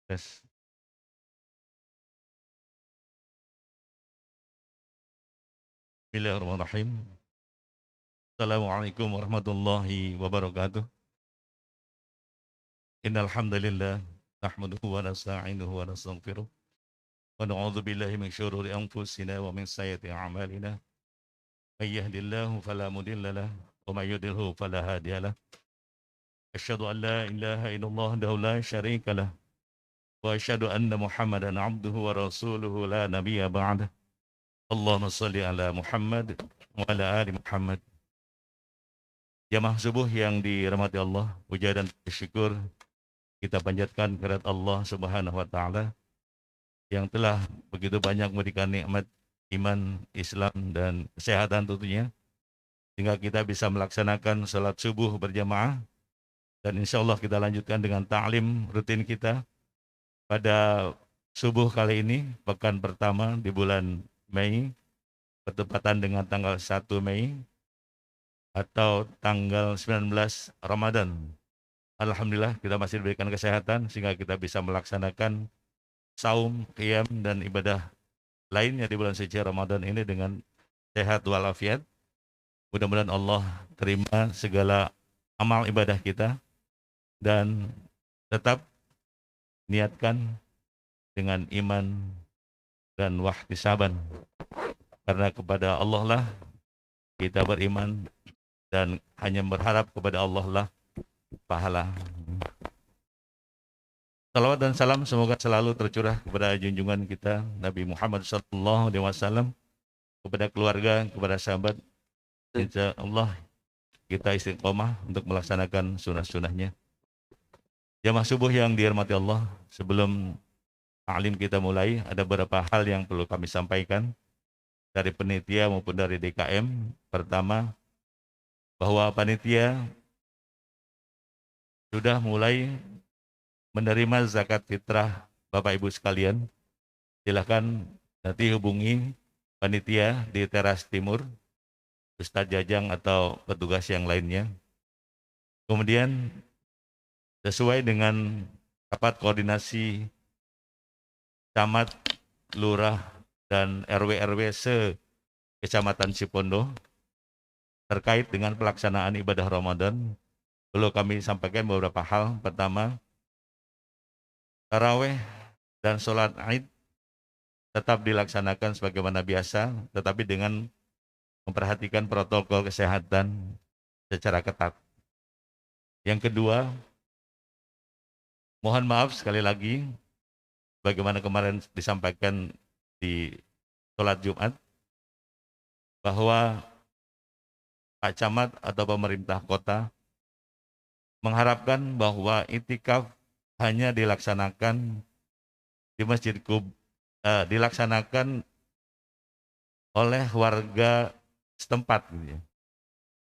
Tes. Bismillahirrahmanirrahim. Assalamualaikum warahmatullahi wabarakatuh. Innal hamdalillah nahmaduhu wa nasta'inuhu wa nastaghfiruh wa na'udzu billahi min syururi anfusina wa min sayyiati a'malina. May yahdihillahu fala mudilla lahu wa may yudlilhu fala hadiya lahu. Asyhadu an la ilaha illallah wahdahu la syarika lahu wa asyhadu anna Muhammadan abduhu wa rasuluhu la nabiyya ba'dah. Allahumma shalli ala Muhammad wa ala ali Muhammad. Jamaah subuh yang dirahmati Allah, puja dan syukur kita panjatkan kehadirat Allah Subhanahu wa taala yang telah begitu banyak memberikan nikmat iman, Islam dan kesehatan tentunya, sehingga kita bisa melaksanakan salat subuh berjamaah, dan insya Allah kita lanjutkan dengan ta'lim rutin kita pada subuh kali ini, pekan pertama di bulan Mei, bertepatan dengan tanggal 1 Mei atau tanggal 19 Ramadan. Alhamdulillah kita masih diberikan kesehatan sehingga kita bisa melaksanakan saum, qiyam dan ibadah lainnya di bulan suci Ramadan ini dengan sehat walafiat. Mudah-mudahan Allah terima segala amal ibadah kita dan tetap niatkan dengan iman dan wahtisaban, karena kepada Allah lah kita beriman dan hanya berharap kepada Allah lah pahala. Salawat dan salam semoga selalu tercurah kepada junjungan kita Nabi Muhammad SAW, kepada keluarga, kepada sahabat. Insya Allah kita istiqomah untuk melaksanakan sunnah-sunnahnya. Jamaah subuh yang dirahmati Allah, sebelum ta'lim kita mulai, ada beberapa hal yang perlu kami sampaikan dari panitia maupun dari DKM. Pertama, bahwa panitia sudah mulai menerima zakat fitrah Bapak Ibu sekalian. Silakan nanti hubungi panitia di teras timur, Ustadz Jajang atau petugas yang lainnya. Kemudian sesuai dengan rapat koordinasi camat, lurah, dan RW-RW se-Kecamatan Cipondo terkait dengan pelaksanaan ibadah Ramadan, perlu kami sampaikan beberapa hal. Pertama, taraweh dan sholat Id tetap dilaksanakan sebagaimana biasa, tetapi dengan memperhatikan protokol kesehatan secara ketat. Yang kedua, mohon maaf sekali lagi, bagaimana kemarin disampaikan di sholat Jumat, bahwa Pak Camat atau pemerintah kota mengharapkan bahwa itikaf hanya dilaksanakan di Masjid dilaksanakan oleh warga setempat, gitu ya.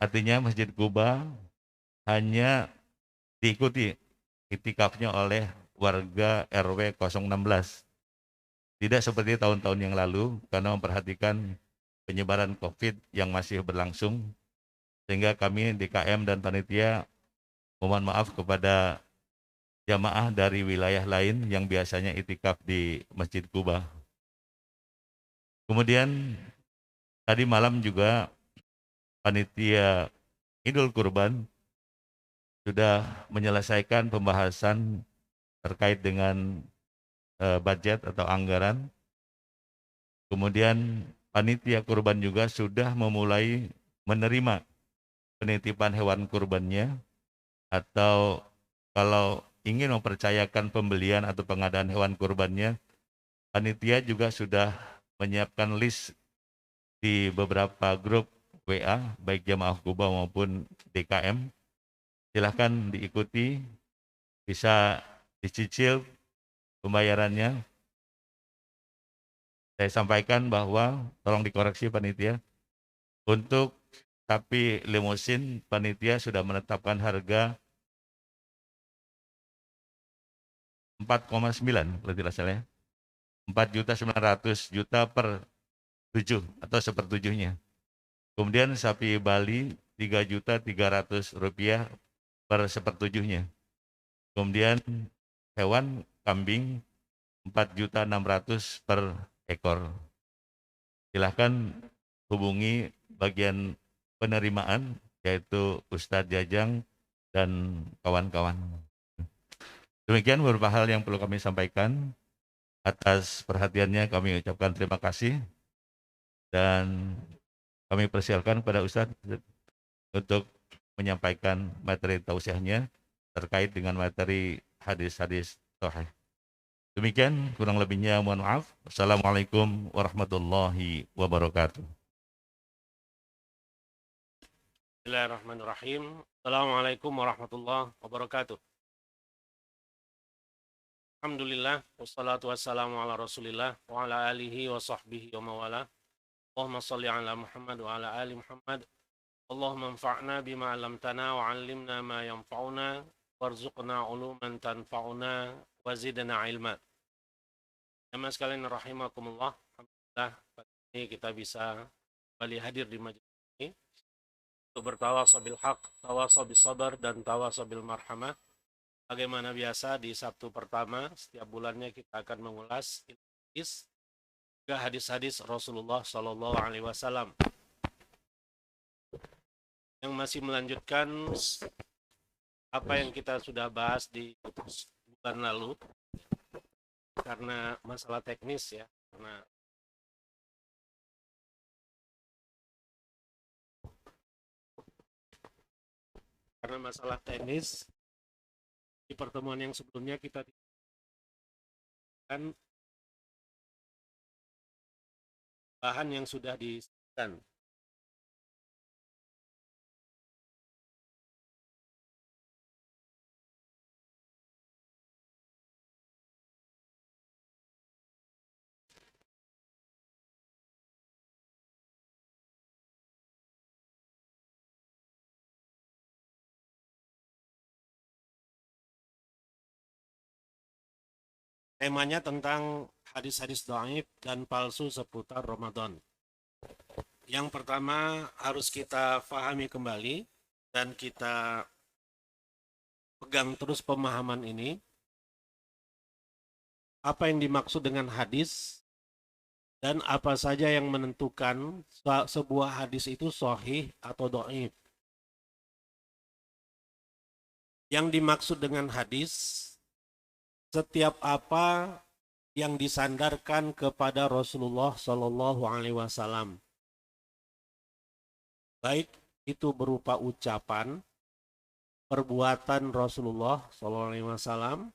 Artinya Masjid Kuba hanya diikuti itikafnya oleh warga RW 016. Tidak seperti tahun-tahun yang lalu, karena memperhatikan penyebaran COVID yang masih berlangsung, sehingga kami DKM dan panitia mohon maaf kepada jamaah dari wilayah lain yang biasanya itikaf di Masjid Kuba. Kemudian tadi malam juga panitia Idul Kurban sudah menyelesaikan pembahasan terkait dengan budget atau anggaran. Kemudian panitia kurban juga sudah memulai menerima penitipan hewan kurbannya, atau kalau ingin mempercayakan pembelian atau pengadaan hewan kurbannya, panitia juga sudah menyiapkan list di beberapa grup WA, baik jamaah Kuba maupun DKM. Silahkan diikuti, bisa dicicil pembayarannya. Saya sampaikan bahwa tolong dikoreksi panitia, untuk sapi limusin panitia sudah menetapkan harga 4,9 kalau tidak salah ya. 4.900.000 per 7 atau sepertujuhnya. Kemudian sapi Bali 3.300.000 rupiah per sepertujuhnya. Kemudian hewan kambing 4.600.000 per ekor. Silahkan hubungi bagian penerimaan, yaitu Ustadz Jajang dan kawan-kawan. Demikian beberapa hal yang perlu kami sampaikan. Atas perhatiannya kami ucapkan terima kasih dan kami persilakan kepada Ustadz untuk menyampaikan materi tausiahnya terkait dengan materi hadis-hadis sahih. Demikian, kurang lebihnya mohon maaf. Assalamualaikum warahmatullahi wabarakatuh. Bismillahirrahmanirrahim. Assalamualaikum warahmatullahi wabarakatuh. Alhamdulillah, wassalatu wassalamu ala rasulillah wa ala alihi wa sahbihi wa mawala. Allahumma salli ala Muhammad wa ala ali Muhammad. Allahumma anfa'na bima 'allamtana wa 'allimna ma yanfa'una warzuqna 'uluman tanfa'una wa zidna ilma. Jamaah sekalian rahimakumullah, alhamdulillah pagi ini kita bisa kembali hadir di majelis ini untuk bertawasau bil haq, tawasau bis sabar dan tawasau bil marhamah. Bagaimana biasa di Sabtu pertama setiap bulannya kita akan mengulas hadis-hadis Rasulullah Shallallahu Alaihi Wasallam yang masih melanjutkan apa yang kita sudah bahas di bulan lalu. Karena masalah teknis ya, karena masalah teknis di pertemuan yang sebelumnya kita kan bahan yang sudah disebutkan. Temanya tentang hadis-hadis dhaif dan palsu seputar Ramadan. Yang pertama harus kita pahami kembali dan kita pegang terus pemahaman ini. Apa yang dimaksud dengan hadis dan apa saja yang menentukan sebuah hadis itu sahih atau dhaif. Yang dimaksud dengan hadis setiap apa yang disandarkan kepada Rasulullah Shallallahu Alaihi Wasallam, baik itu berupa ucapan, perbuatan Rasulullah Shallallahu Alaihi Wasallam,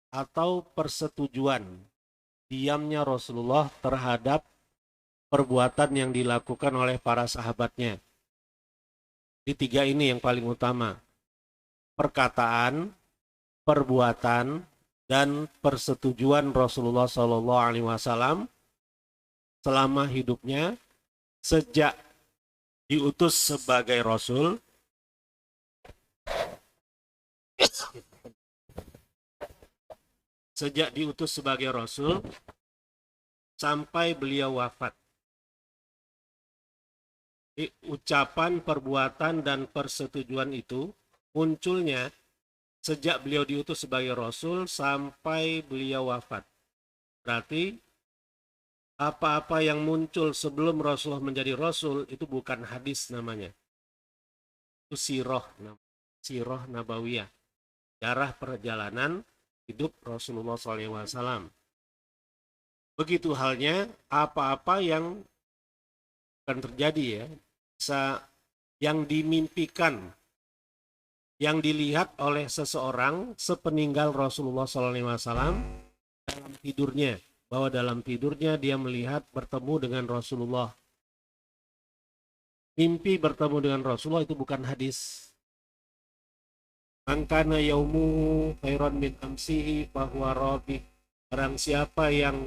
atau persetujuan diamnya Rasulullah terhadap perbuatan yang dilakukan oleh para sahabatnya. Di tiga ini yang paling utama: perkataan, perbuatan, dan persetujuan Rasulullah Shallallahu Alaihi Wasallam selama hidupnya sejak diutus sebagai Rasul sampai beliau wafat. Ucapan, perbuatan, dan persetujuan itu munculnya sejak beliau diutus sebagai Rasul sampai beliau wafat. Berarti apa-apa yang muncul sebelum Rasulullah menjadi Rasul itu bukan hadis namanya. Itu sirah nabawiyah. Sejarah perjalanan hidup Rasulullah SAW. Begitu halnya apa-apa yang akan terjadi ya. Yang dimimpikan, yang dilihat oleh seseorang sepeninggal Rasulullah SAW dalam tidurnya, bahwa dalam tidurnya dia melihat bertemu dengan Rasulullah. Mimpi bertemu dengan Rasulullah itu bukan hadis. Angkana yaumu khairan min amsihi fahuwa rabih. Barang siapa yang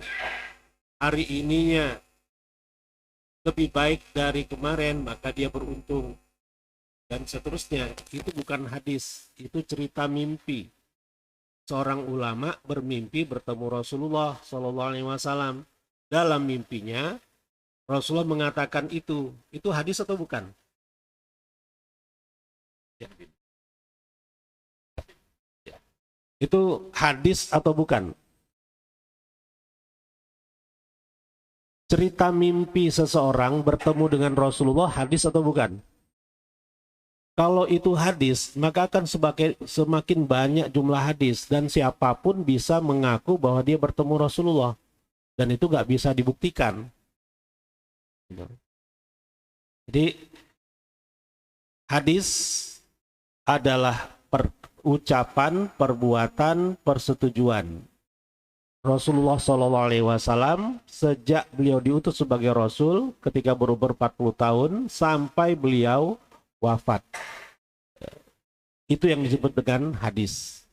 hari ininya lebih baik dari kemarin, maka dia beruntung. Dan seterusnya, itu bukan hadis, itu cerita mimpi. Seorang ulama bermimpi bertemu Rasulullah SAW. Dalam mimpinya, Rasulullah mengatakan itu hadis atau bukan? Itu hadis atau bukan? cerita mimpi seseorang bertemu dengan Rasulullah hadis atau bukan? Kalau itu hadis, maka akan semakin banyak jumlah hadis dan siapapun bisa mengaku bahwa dia bertemu Rasulullah dan itu nggak bisa dibuktikan. Jadi hadis adalah ucapan, perbuatan, persetujuan. Rasulullah SAW sejak beliau diutus sebagai Rasul ketika berumur 40 tahun sampai beliau wafat. Itu yang disebut dengan hadis.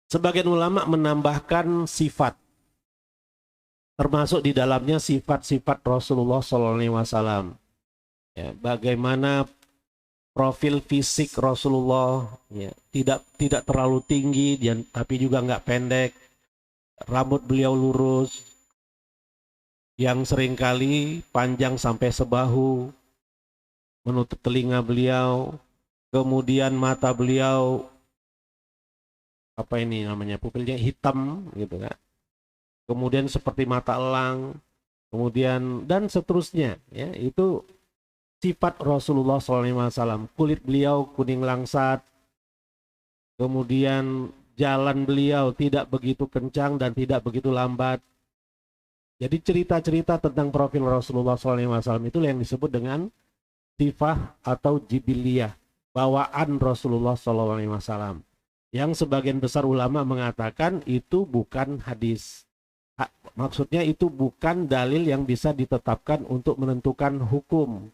Sebagian ulama menambahkan sifat, termasuk di dalamnya sifat-sifat Rasulullah SAW. Ya, bagaimana profil fisik Rasulullah, ya, tidak terlalu tinggi, tapi juga nggak pendek. Rambut beliau lurus, yang seringkali panjang sampai sebahu, menutup telinga beliau. Kemudian mata beliau, pupilnya hitam, gitu kan. Kemudian seperti mata elang, kemudian dan seterusnya. Ya, itu sifat Rasulullah SAW. Kulit beliau kuning langsat, kemudian jalan beliau tidak begitu kencang dan tidak begitu lambat. Jadi cerita-cerita tentang profil Rasulullah SAW itu yang disebut dengan sifah atau jibiliyah, bawaan Rasulullah SAW. Yang sebagian besar ulama mengatakan itu bukan hadis. Maksudnya itu bukan dalil yang bisa ditetapkan untuk menentukan hukum.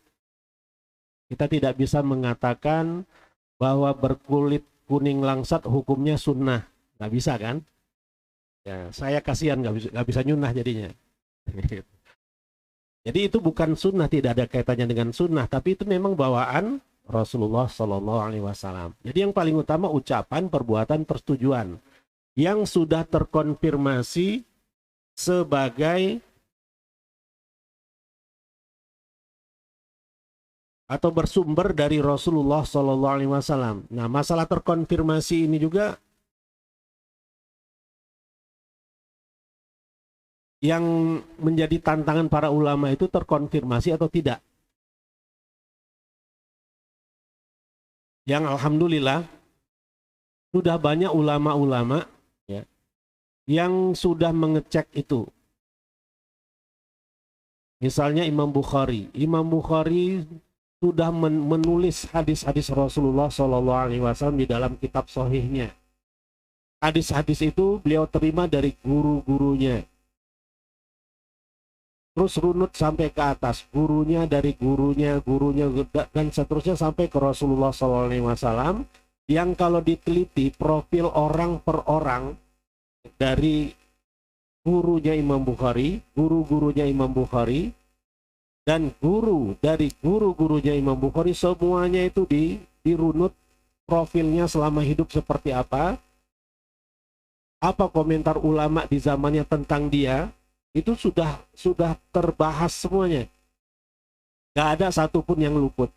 Kita tidak bisa mengatakan bahwa berkulit kuning langsat hukumnya sunnah. Nggak bisa kan? Ya, saya kasihan nggak bisa nyunnah jadinya. Jadi itu bukan sunnah, tidak ada kaitannya dengan sunnah, tapi itu memang bawaan Rasulullah SAW. Jadi yang paling utama ucapan, perbuatan, persetujuan yang sudah terkonfirmasi sebagai atau bersumber dari Rasulullah SAW. Nah, masalah terkonfirmasi ini juga yang menjadi tantangan para ulama itu terkonfirmasi atau tidak. Yang alhamdulillah sudah banyak ulama-ulama ya, yang sudah mengecek itu. Misalnya Imam Bukhari. Imam Bukhari sudah menulis hadis-hadis Rasulullah SAW di dalam kitab sahihnya. Hadis-hadis itu beliau terima dari guru-gurunya. Terus runut sampai ke atas, gurunya dari gurunya, dan seterusnya sampai ke Rasulullah SAW. Yang kalau diteliti profil orang per orang dari gurunya Imam Bukhari, guru-gurunya Imam Bukhari, dan guru dari guru-gurunya Imam Bukhari, semuanya itu dirunut profilnya selama hidup seperti apa komentar ulama di zamannya tentang dia, itu sudah terbahas semuanya. Gak ada satupun yang luput.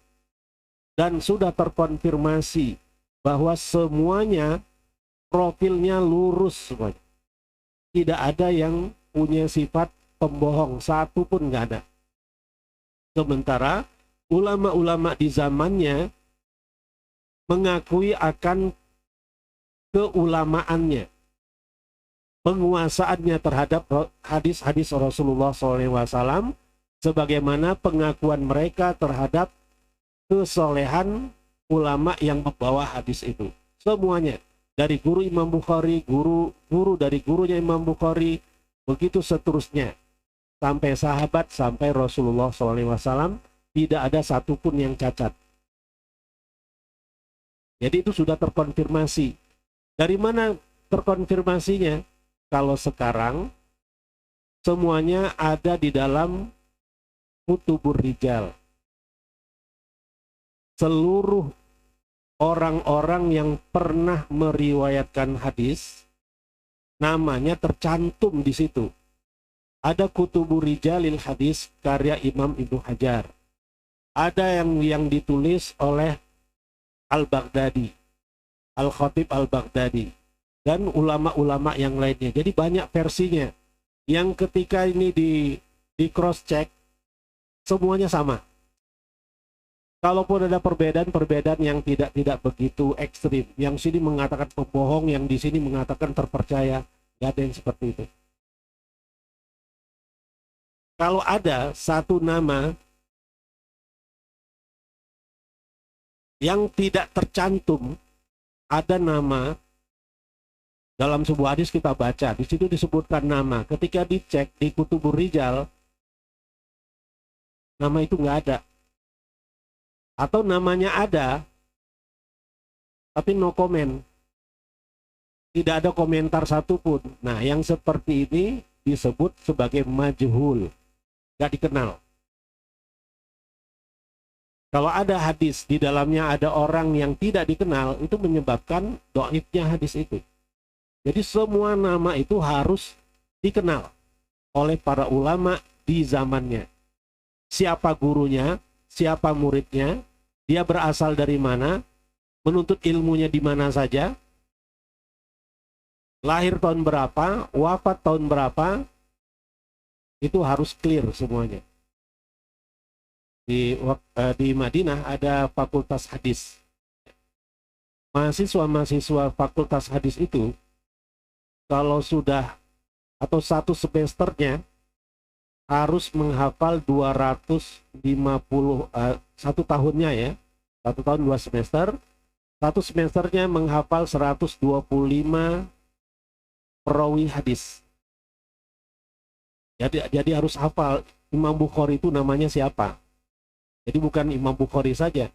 Dan sudah terkonfirmasi bahwa semuanya profilnya lurus semuanya. Tidak ada yang punya sifat pembohong, satupun gak ada. Sementara ulama-ulama di zamannya mengakui akan keulamaannya, penguasaannya terhadap hadis-hadis Rasulullah SAW, sebagaimana pengakuan mereka terhadap kesolehan ulama yang membawa hadis itu. Semuanya, dari guru Imam Bukhari, guru dari gurunya Imam Bukhari, begitu seterusnya. Sampai sahabat, sampai Rasulullah SAW, tidak ada satupun yang cacat. Jadi itu sudah terkonfirmasi. Dari mana terkonfirmasinya? Kalau sekarang semuanya ada di dalam kutubur rijal. Seluruh orang-orang yang pernah meriwayatkan hadis, namanya tercantum di situ. Ada kutubur rijalil hadis karya Imam Ibnu Hajar. Ada yang ditulis oleh Al-Baghdadi, Al-Khatib Al-Baghdadi, dan ulama-ulama yang lainnya. Jadi banyak versinya. yang ketika ini di cross check semuanya sama. Kalaupun ada perbedaan yang tidak begitu ekstrim, yang sini mengatakan pembohong, yang di sini mengatakan terpercaya, nggak ada yang seperti itu. Kalau ada satu nama yang tidak tercantum, ada nama dalam sebuah hadis kita baca, di situ disebutkan nama. Ketika dicek di Kutubur Rijal, nama itu nggak ada. Atau namanya ada, tapi no comment. Tidak ada komentar satupun. Nah, yang seperti ini disebut sebagai majhul. Nggak dikenal. Kalau ada hadis, di dalamnya ada orang yang tidak dikenal, itu menyebabkan dhaifnya hadis itu. Jadi semua nama itu harus dikenal oleh para ulama di zamannya. Siapa gurunya, siapa muridnya, dia berasal dari mana, menuntut ilmunya di mana saja, lahir tahun berapa, wafat tahun berapa, itu harus clear semuanya. Di Madinah ada fakultas hadis. Mahasiswa-mahasiswa fakultas hadis itu, kalau sudah atau satu semesternya harus menghafal 250 satu tahunnya ya, satu tahun 2 semester, satu semesternya menghafal 125 perawi hadis. Jadi harus hafal Imam Bukhari itu namanya siapa. Jadi bukan Imam Bukhari saja,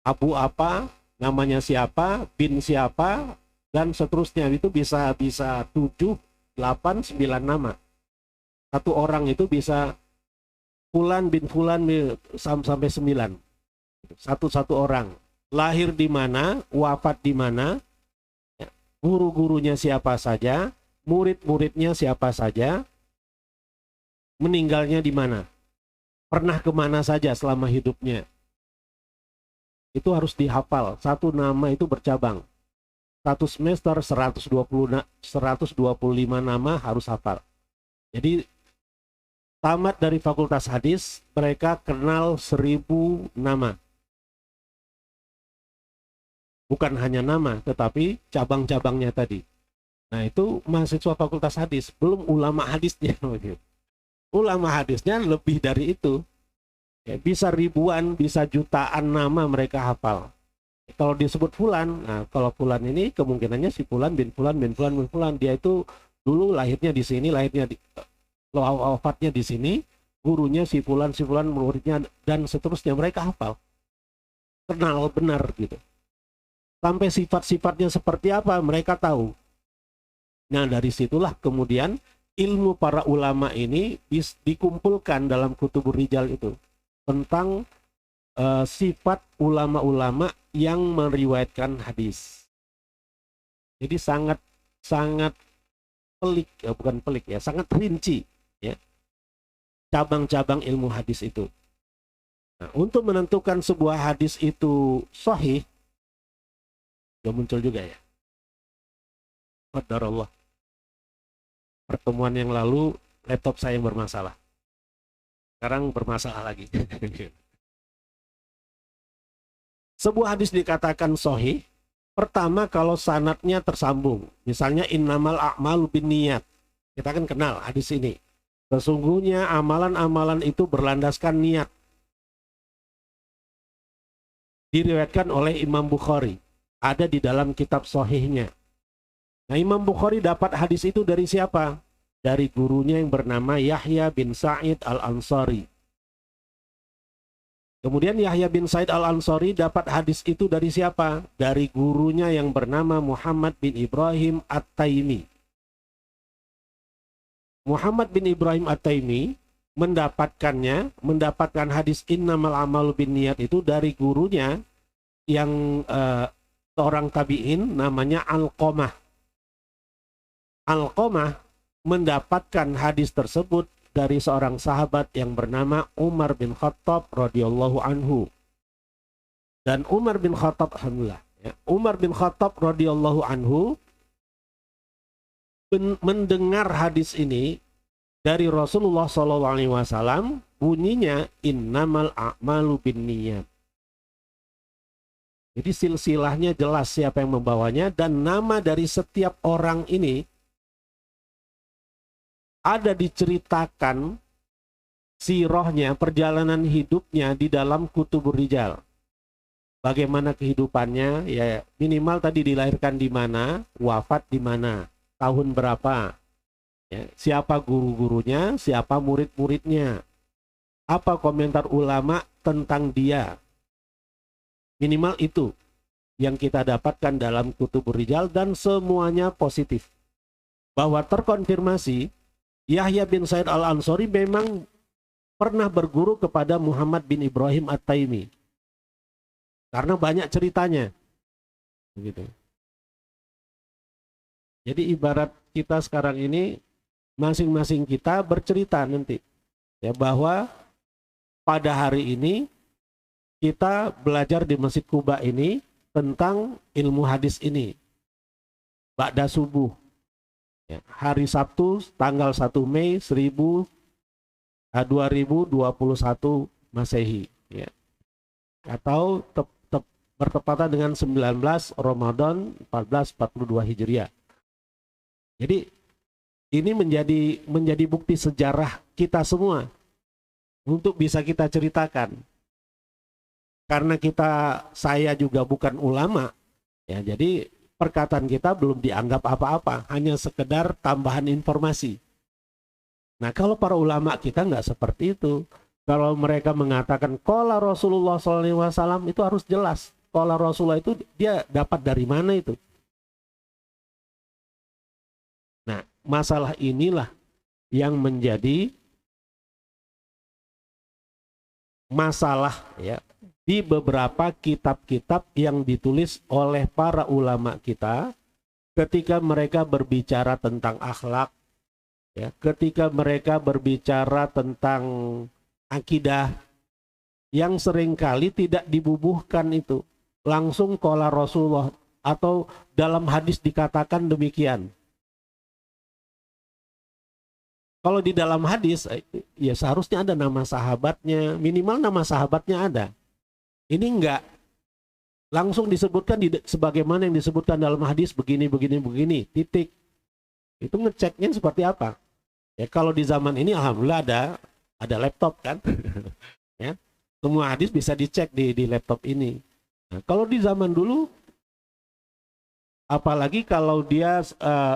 Abu apa, namanya siapa, bin siapa, dan seterusnya. Itu bisa 7, 8, 9 nama. Satu orang itu bisa Fulan bin Fulan sampai 9. Satu orang. Lahir di mana, wafat di mana, guru-gurunya siapa saja, murid-muridnya siapa saja, meninggalnya di mana, pernah kemana saja selama hidupnya. Itu harus dihafal. Satu nama itu bercabang. Satu semester 125 nama harus hafal. Jadi tamat dari fakultas hadis, mereka kenal 1000 nama. Bukan hanya nama, tetapi cabang-cabangnya tadi. Nah, itu mahasiswa fakultas hadis, belum ulama hadisnya. Ulama hadisnya lebih dari itu. Ya, bisa ribuan, bisa jutaan nama mereka hafal. Kalau disebut Fulan, nah kalau Fulan ini kemungkinannya si Fulan bin Fulan bin Fulan bin Fulan. Dia itu dulu lahirnya di sini, wafatnya di sini, gurunya si Fulan, muridnya, dan seterusnya mereka hafal. Kenal benar gitu. Sampai sifat-sifatnya seperti apa mereka tahu. Nah, dari situlah kemudian ilmu para ulama ini dikumpulkan dalam Kutubur Rijal itu tentang sifat ulama-ulama yang meriwayatkan hadis. Jadi sangat pelik, bukan pelik ya, sangat rinci ya, cabang-cabang ilmu hadis itu. Nah, untuk menentukan sebuah hadis itu sahih, sudah muncul juga ya. Qadarullah. Pertemuan yang lalu laptop saya yang bermasalah. Sekarang bermasalah lagi. Sebuah hadis dikatakan sahih, pertama kalau sanadnya tersambung. Misalnya innamal a'malu binniyat. Kita kan kenal hadis ini. Sesungguhnya amalan-amalan itu berlandaskan niat. Diriwayatkan oleh Imam Bukhari. Ada di dalam kitab sahihnya. Nah, Imam Bukhari dapat hadis itu dari siapa? Dari gurunya yang bernama Yahya bin Sa'id al-Ansari. Kemudian Yahya bin Sa'id al-Ansari dapat hadis itu dari siapa? Dari gurunya yang bernama Muhammad bin Ibrahim At-Taimi. Muhammad bin Ibrahim At-Taimi mendapatkan hadis innamal amalu binniyat itu dari gurunya yang seorang tabi'in namanya Alqamah. Alqamah mendapatkan hadis tersebut dari seorang sahabat yang bernama Umar bin Khattab radhiyallahu anhu. Dan Umar bin Khattab, alhamdulillah, ya, Umar bin Khattab radhiyallahu anhu mendengar hadis ini dari Rasulullah SAW, bunyinya innamal a'malu binniyat. Jadi silsilahnya jelas siapa yang membawanya, dan nama dari setiap orang ini ada diceritakan sirahnya, perjalanan hidupnya di dalam Kutubur Rijal. Bagaimana kehidupannya, ya minimal tadi dilahirkan di mana, wafat di mana, tahun berapa, ya, siapa guru-gurunya, siapa murid-muridnya, apa komentar ulama tentang dia. Minimal itu yang kita dapatkan dalam Kutubur Rijal, dan semuanya positif. Bahwa terkonfirmasi Yahya bin Sa'id al-Ansori memang pernah berguru kepada Muhammad bin Ibrahim At-Taimi. Karena banyak ceritanya. Begitu. Jadi ibarat kita sekarang ini, masing-masing kita bercerita nanti. Ya, bahwa pada hari ini kita belajar di Masjid Kuba ini tentang ilmu hadis ini. Ba'da subuh. Ya, hari Sabtu tanggal 1 Mei 2021 Masehi. Ya. Atau bertepatan dengan 19 Ramadan 1442 Hijriah. Jadi ini menjadi bukti sejarah kita semua untuk bisa kita ceritakan. Karena saya juga bukan ulama, ya, jadi perkataan kita belum dianggap apa-apa, hanya sekedar tambahan informasi. Nah, kalau para ulama kita nggak seperti itu. Kalau mereka mengatakan qala Rasulullah SAW, itu harus jelas. Qala Rasulullah itu dia dapat dari mana itu. Nah, masalah inilah yang menjadi masalah, ya, di beberapa kitab-kitab yang ditulis oleh para ulama kita ketika mereka berbicara tentang akhlak, ya, ketika mereka berbicara tentang akidah, yang seringkali tidak dibubuhkan itu. Langsung qala Rasulullah, atau dalam hadis dikatakan demikian. Kalau di dalam hadis, ya seharusnya ada nama sahabatnya, minimal nama sahabatnya ada. Ini enggak. Langsung disebutkan sebagaimana yang disebutkan dalam hadis, begini, titik. Itu ngeceknya seperti apa? Ya, kalau di zaman ini alhamdulillah ada laptop kan. Ya, semua hadis bisa dicek di laptop ini. Nah, kalau di zaman dulu, apalagi kalau dia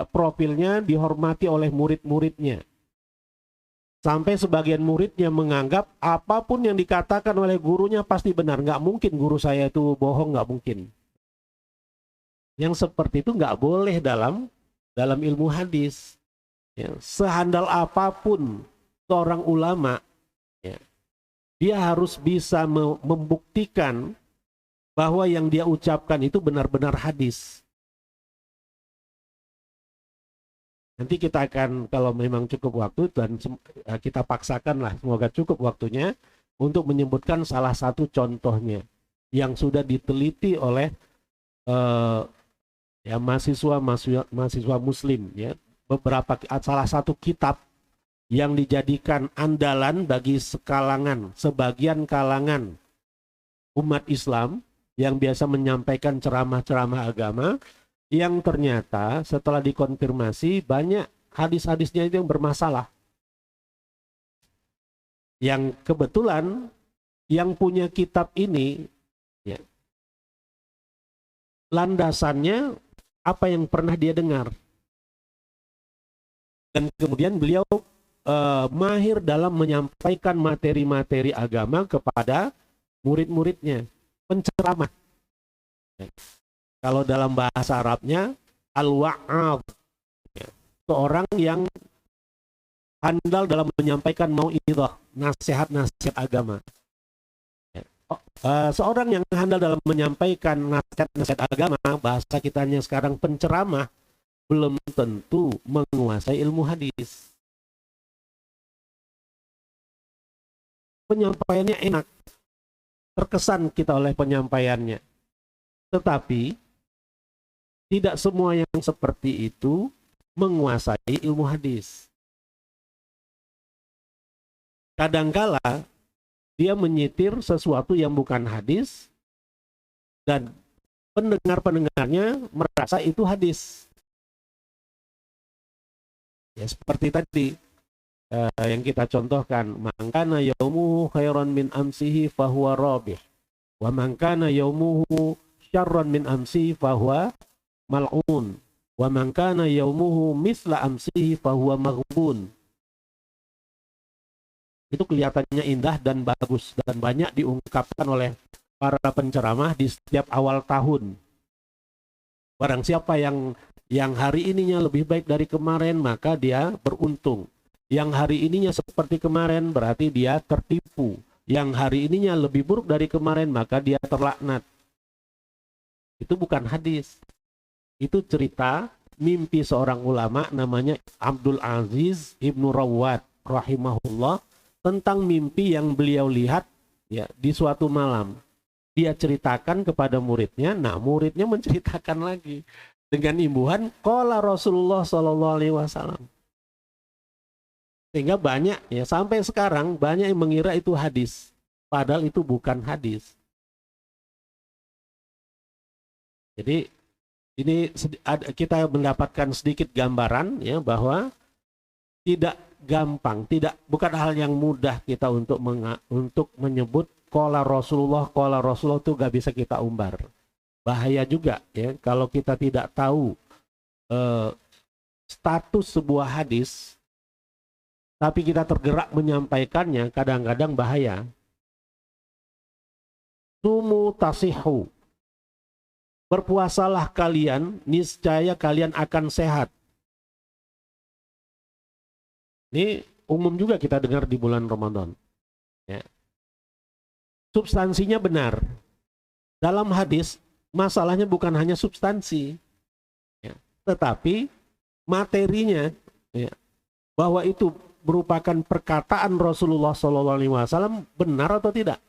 profilnya dihormati oleh murid-muridnya. Sampai sebagian muridnya menganggap apapun yang dikatakan oleh gurunya pasti benar. Nggak mungkin guru saya itu bohong, nggak mungkin. Yang seperti itu nggak boleh dalam ilmu hadis. Ya, sehandal apapun seorang ulama, ya, dia harus bisa membuktikan bahwa yang dia ucapkan itu benar-benar hadis. Nanti kita akan, kalau memang cukup waktu, dan kita paksakanlah, semoga cukup waktunya, untuk menyebutkan salah satu contohnya yang sudah diteliti oleh ya mahasiswa Muslim, ya, salah satu kitab yang dijadikan andalan bagi sebagian kalangan umat Islam yang biasa menyampaikan ceramah-ceramah agama, yang ternyata setelah dikonfirmasi banyak hadis-hadisnya itu yang bermasalah. Yang kebetulan yang punya kitab ini, ya, landasannya apa yang pernah dia dengar. Dan kemudian beliau mahir dalam menyampaikan materi-materi agama kepada murid-muridnya, penceramah. Kalau dalam bahasa Arabnya al-wa'ad, seorang yang handal dalam menyampaikan mau'idhah, nasihat-nasihat agama. Seorang yang handal dalam menyampaikan nasihat-nasihat agama, bahasa kitanya sekarang penceramah, belum tentu menguasai ilmu hadis. Penyampaiannya enak, terkesan kita oleh penyampaiannya. Tetapi tidak semua yang seperti itu menguasai ilmu hadis. Kadangkala dia menyitir sesuatu yang bukan hadis dan pendengar-pendengarnya merasa itu hadis. Ya seperti tadi yang kita contohkan, man kana yaumuhu khairan min amsihi fahuwa rabih, wa man kana yaumuhu syarran min amsihi fahuwa mal'un, wa man kana yaumuhu misla amsihi fahuwa maghbun. Itu kelihatannya indah dan bagus dan banyak diungkapkan oleh para penceramah di setiap awal tahun. Barang siapa yang hari ininya lebih baik dari kemarin, maka dia beruntung. Yang hari ininya seperti kemarin, berarti dia tertipu. Yang hari ininya lebih buruk dari kemarin, maka dia terlaknat. Itu bukan hadis. Itu cerita mimpi seorang ulama namanya Abdul Aziz Ibnu Rawat rahimahullah, tentang mimpi yang beliau lihat ya di suatu malam. Dia ceritakan kepada muridnya, nah muridnya menceritakan lagi dengan imbuhan qala Rasulullah sallallahu alaihi wasallam. Sehingga banyak ya sampai sekarang banyak yang mengira itu hadis, padahal itu bukan hadis. Jadi ini kita mendapatkan sedikit gambaran ya bahwa tidak gampang, bukan hal yang mudah kita untuk menyebut qala Rasulullah itu gak bisa kita umbar. Bahaya juga ya kalau kita tidak tahu status sebuah hadis, tapi kita tergerak menyampaikannya, kadang-kadang bahaya. Sumu tasihu, berpuasalah kalian, niscaya kalian akan sehat. Ini umum juga kita dengar di bulan Ramadan. Ya. Substansinya benar. Dalam hadis, masalahnya bukan hanya substansi, ya, tetapi materinya, ya, bahwa itu merupakan perkataan Rasulullah SAW benar atau tidak.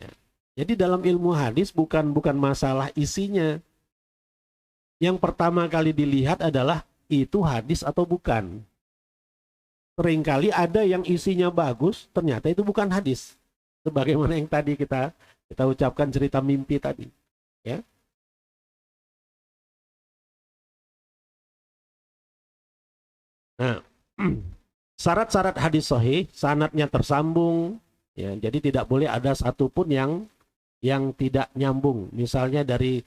Ya. Jadi dalam ilmu hadis bukan masalah isinya. Yang pertama kali dilihat adalah itu hadis atau bukan. Seringkali ada yang isinya bagus, ternyata itu bukan hadis. Sebagaimana yang tadi kita ucapkan cerita mimpi tadi. Ya. Nah, syarat-syarat hadis sahih, sanadnya tersambung, ya, jadi tidak boleh ada satupun yang tidak nyambung. Misalnya dari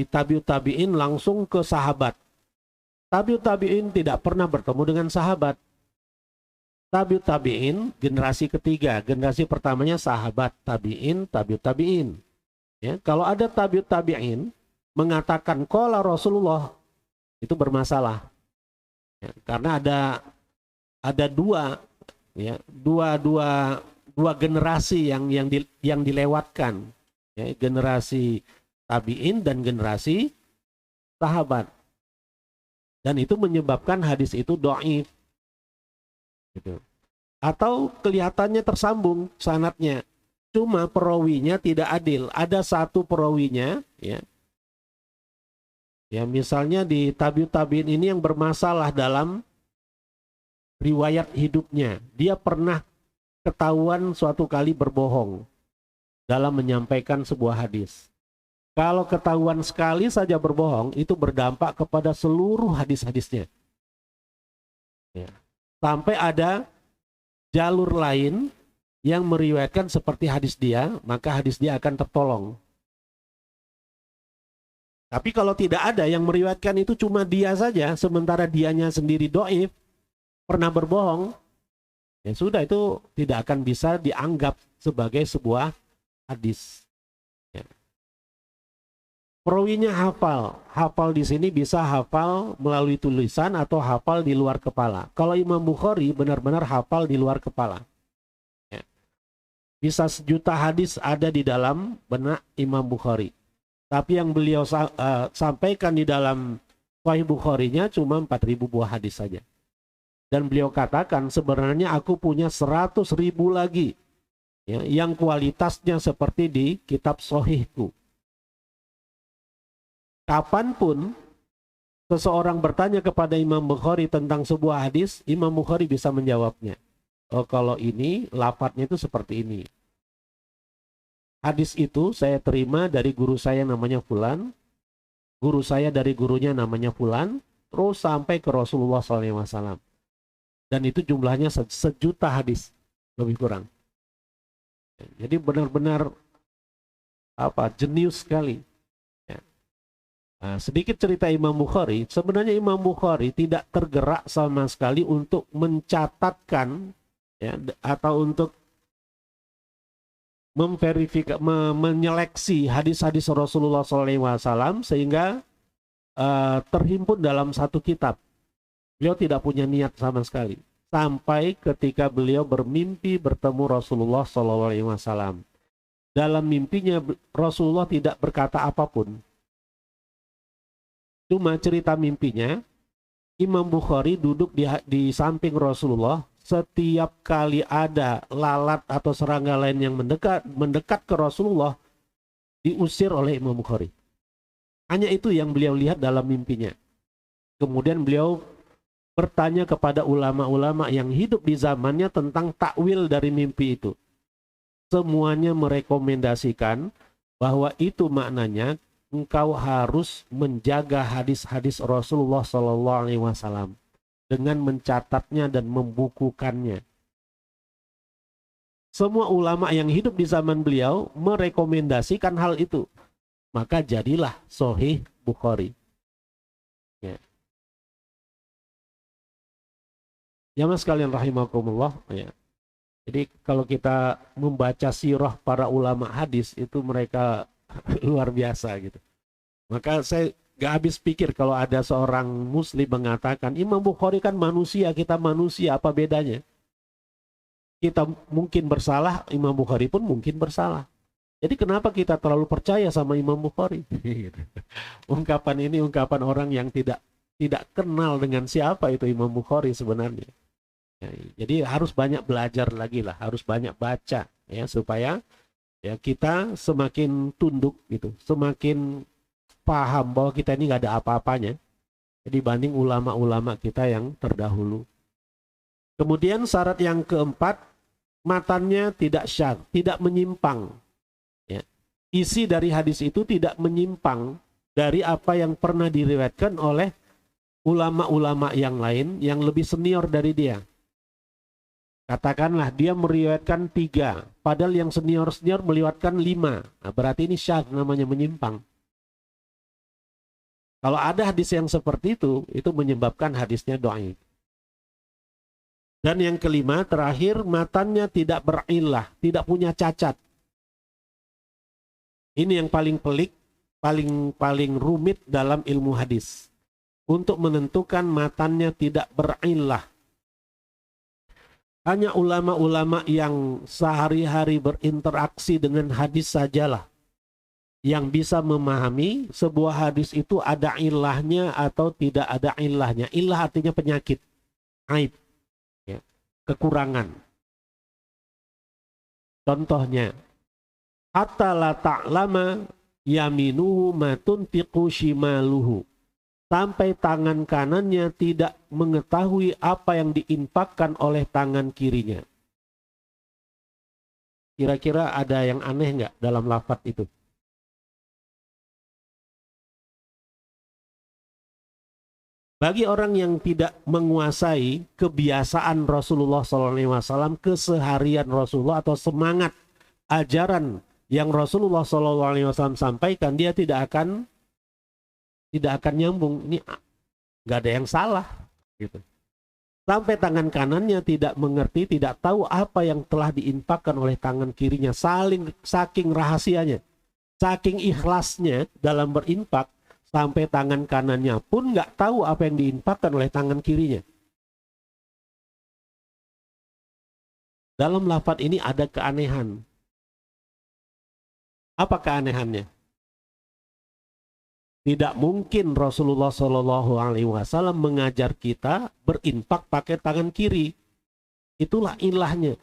tabiut tabiin langsung ke sahabat. Tabiut tabiin tidak pernah bertemu dengan sahabat. Tabiut tabiin generasi ketiga, generasi pertamanya sahabat, tabiin, tabiut tabiin. Ya, kalau ada tabiut tabiin mengatakan qala Rasulullah, itu bermasalah. Ya, karena ada dua generasi yang dilewatkan, ya, generasi tabiin dan generasi sahabat. Dan itu menyebabkan hadis itu dhaif. Gitu. Atau kelihatannya tersambung sanadnya, cuma perawinya tidak adil. Ada satu perawinya, ya misalnya di tabiut tabiin ini yang bermasalah dalam riwayat hidupnya. Dia pernah ketahuan suatu kali berbohong dalam menyampaikan sebuah hadis. Kalau ketahuan sekali saja berbohong, itu berdampak kepada seluruh hadis-hadisnya. Ya. Sampai ada jalur lain yang meriwayatkan seperti hadis dia, maka hadis dia akan tertolong. Tapi kalau tidak ada yang meriwayatkan, itu cuma dia saja, sementara dianya sendiri dhaif, pernah berbohong, ya sudah, itu tidak akan bisa dianggap sebagai sebuah hadis. Ya. Perawinya hafal di sini bisa hafal melalui tulisan atau hafal di luar kepala. Kalau Imam Bukhari benar-benar hafal di luar kepala. Ya. Bisa 1 juta hadis ada di dalam benak Imam Bukhari. Tapi yang beliau sampaikan di dalam Sahih Bukharinya cuma 4.000 buah hadis saja. Dan beliau katakan, sebenarnya aku punya 100.000 lagi, ya, yang kualitasnya seperti di kitab Sahihku. Kapanpun seseorang bertanya kepada Imam Bukhari tentang sebuah hadis, Imam Bukhari bisa menjawabnya. Oh, kalau ini lafadznya itu seperti ini. Hadis itu saya terima dari guru saya namanya Fulan, guru saya dari gurunya namanya Fulan, terus sampai ke Rasulullah SAW. Dan itu jumlahnya sejuta hadis, lebih kurang. Jadi benar-benar jenius sekali. Nah, sedikit cerita Imam Bukhari. Sebenarnya Imam Bukhari tidak tergerak sama sekali untuk mencatatkan atau untuk memverifikasi, menyeleksi hadis-hadis Rasulullah SAW sehingga terhimpun dalam satu kitab. Beliau tidak punya niat sama sekali. Sampai ketika beliau bermimpi bertemu Rasulullah SAW. Dalam mimpinya Rasulullah tidak berkata apapun. Cuma cerita mimpinya, Imam Bukhari duduk di samping Rasulullah. Setiap kali ada lalat atau serangga lain yang mendekat ke Rasulullah, diusir oleh Imam Bukhari. Hanya itu yang beliau lihat dalam mimpinya. Kemudian beliau bertanya kepada ulama-ulama yang hidup di zamannya tentang takwil dari mimpi itu. Semuanya merekomendasikan bahwa itu maknanya engkau harus menjaga hadis-hadis Rasulullah SAW dengan mencatatnya dan membukukannya. Semua ulama yang hidup di zaman beliau merekomendasikan hal itu. Maka jadilah Sahih Bukhari. Ya. Jamaah sekalian rahimakumullah. Ya. Jadi kalau kita membaca sirah para ulama hadis itu mereka luar biasa gitu. Maka saya gak habis pikir kalau ada seorang muslim mengatakan Imam Bukhari kan manusia, kita manusia, apa bedanya? Kita mungkin bersalah, Imam Bukhari pun mungkin bersalah. Jadi kenapa kita terlalu percaya sama Imam Bukhari? Ungkapan ini ungkapan orang yang tidak kenal dengan siapa itu Imam Bukhari sebenarnya. Ya, jadi harus banyak belajar lagi lah, harus banyak baca ya supaya kita semakin tunduk gitu, semakin paham bahwa kita ini nggak ada apa-apanya dibanding ulama-ulama kita yang terdahulu. Kemudian syarat yang keempat, matannya tidak syadz, tidak menyimpang. Ya. Isi dari hadis itu tidak menyimpang dari apa yang pernah diriwayatkan oleh ulama-ulama yang lain yang lebih senior dari dia. Katakanlah dia meriwayatkan 3, padahal yang senior-senior meriwayatkan 5. Nah, berarti ini syadz, namanya menyimpang. Kalau ada hadis yang seperti itu menyebabkan hadisnya dhaif. Dan yang kelima, terakhir, matannya tidak berillah, tidak punya cacat. Ini yang paling pelik, paling rumit dalam ilmu hadis. Untuk menentukan matannya tidak berillah. Hanya ulama-ulama yang sehari-hari berinteraksi dengan hadis sajalah yang bisa memahami sebuah hadis itu ada ilahnya atau tidak ada ilahnya. Ilah artinya penyakit, aib, ya, kekurangan. Contohnya, hatta la ta'lama yaminuhu ma tunfiqu shimaluhu. Sampai tangan kanannya tidak mengetahui apa yang diinfakkan oleh tangan kirinya. Kira-kira ada yang aneh nggak dalam lafaz itu? Bagi orang yang tidak menguasai kebiasaan Rasulullah SAW, keseharian Rasulullah atau semangat ajaran yang Rasulullah SAW sampaikan, dia tidak akan nyambung. Ini nggak ada yang salah, gitu. Sampai tangan kanannya tidak mengerti, tidak tahu apa yang telah diinfakkan oleh tangan kirinya. Saking rahasianya, saking ikhlasnya dalam berinfak, sampai tangan kanannya pun nggak tahu apa yang diinfakkan oleh tangan kirinya. Dalam lafaz ini ada keanehan. Apa keanehannya? Tidak mungkin Rasulullah SAW mengajar kita berinfak pakai tangan kiri. Itulah ilahnya.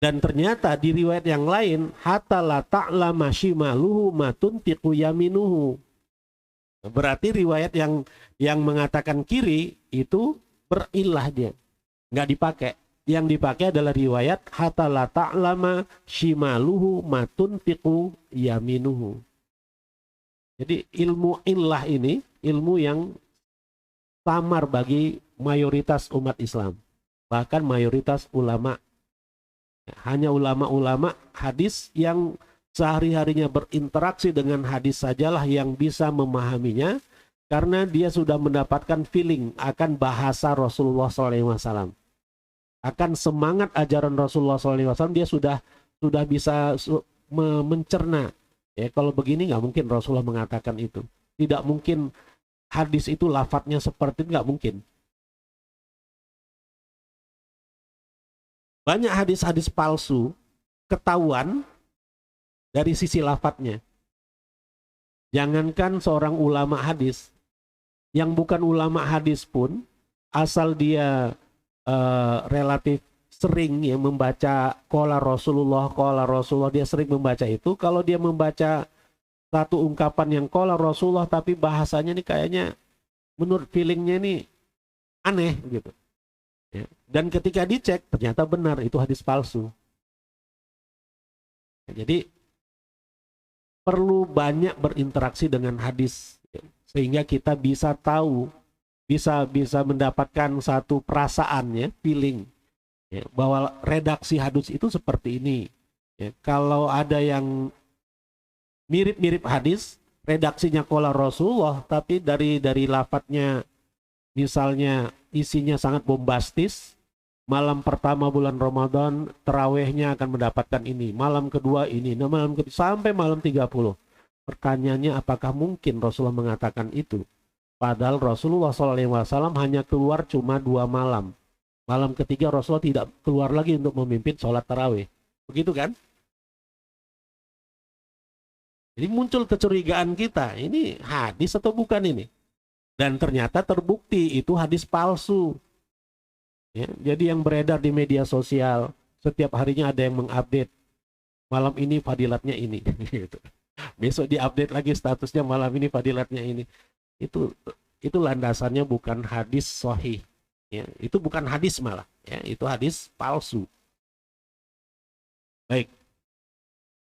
Dan ternyata di riwayat yang lain, hatta la ta'lama shimaluhu ma tunfiqu yaminuhu. Berarti riwayat yang mengatakan kiri itu berilah dia, nggak dipakai. Yang dipakai adalah riwayat hatta la ta'lama shimaluhu matunfiqu yaminuhu. Jadi ilmu illah ini ilmu yang samar bagi mayoritas umat Islam, bahkan mayoritas ulama. Hanya ulama-ulama hadis yang sehari-harinya berinteraksi dengan hadis sajalah yang bisa memahaminya, karena dia sudah mendapatkan feeling akan bahasa Rasulullah SAW, akan semangat ajaran Rasulullah SAW. Dia sudah bisa mencerna. Ya, kalau begini nggak mungkin Rasulullah mengatakan itu. Tidak mungkin hadis itu lafadznya seperti itu, nggak mungkin. Banyak hadis-hadis palsu ketahuan dari sisi lafadznya. Jangankan seorang ulama hadis, yang bukan ulama hadis pun, asal dia relatif sering ya membaca qala Rasulullah, dia sering membaca itu. Kalau dia membaca satu ungkapan yang qala Rasulullah tapi bahasanya ini kayaknya menurut feelingnya ini aneh gitu. Ya. Dan ketika dicek ternyata benar itu hadis palsu. Ya, jadi perlu banyak berinteraksi dengan hadis ya, sehingga kita bisa tahu, bisa mendapatkan satu perasaannya, feeling ya, bahwa redaksi hadis itu seperti ini. Ya, kalau ada yang mirip-mirip hadis, redaksinya qala Rasulullah tapi dari lafadznya misalnya isinya sangat bombastis, malam pertama bulan Ramadan terawihnya akan mendapatkan ini, malam kedua ini, nah malam kedua, sampai malam 30. Pertanyaannya, apakah mungkin Rasulullah mengatakan itu? Padahal Rasulullah SAW hanya keluar cuma 2 malam. Malam ketiga Rasulullah tidak keluar lagi untuk memimpin sholat tarawih. Begitu kan? Jadi muncul kecurigaan kita, ini hadis atau bukan ini? Dan ternyata terbukti itu hadis palsu. Ya, jadi yang beredar di media sosial, setiap harinya ada yang mengupdate. Malam ini fadilatnya ini. Gitu. Besok diupdate lagi statusnya malam ini fadilatnya ini. Itu landasannya bukan hadis sahih. Ya, itu bukan hadis malah. Ya, itu hadis palsu. Baik.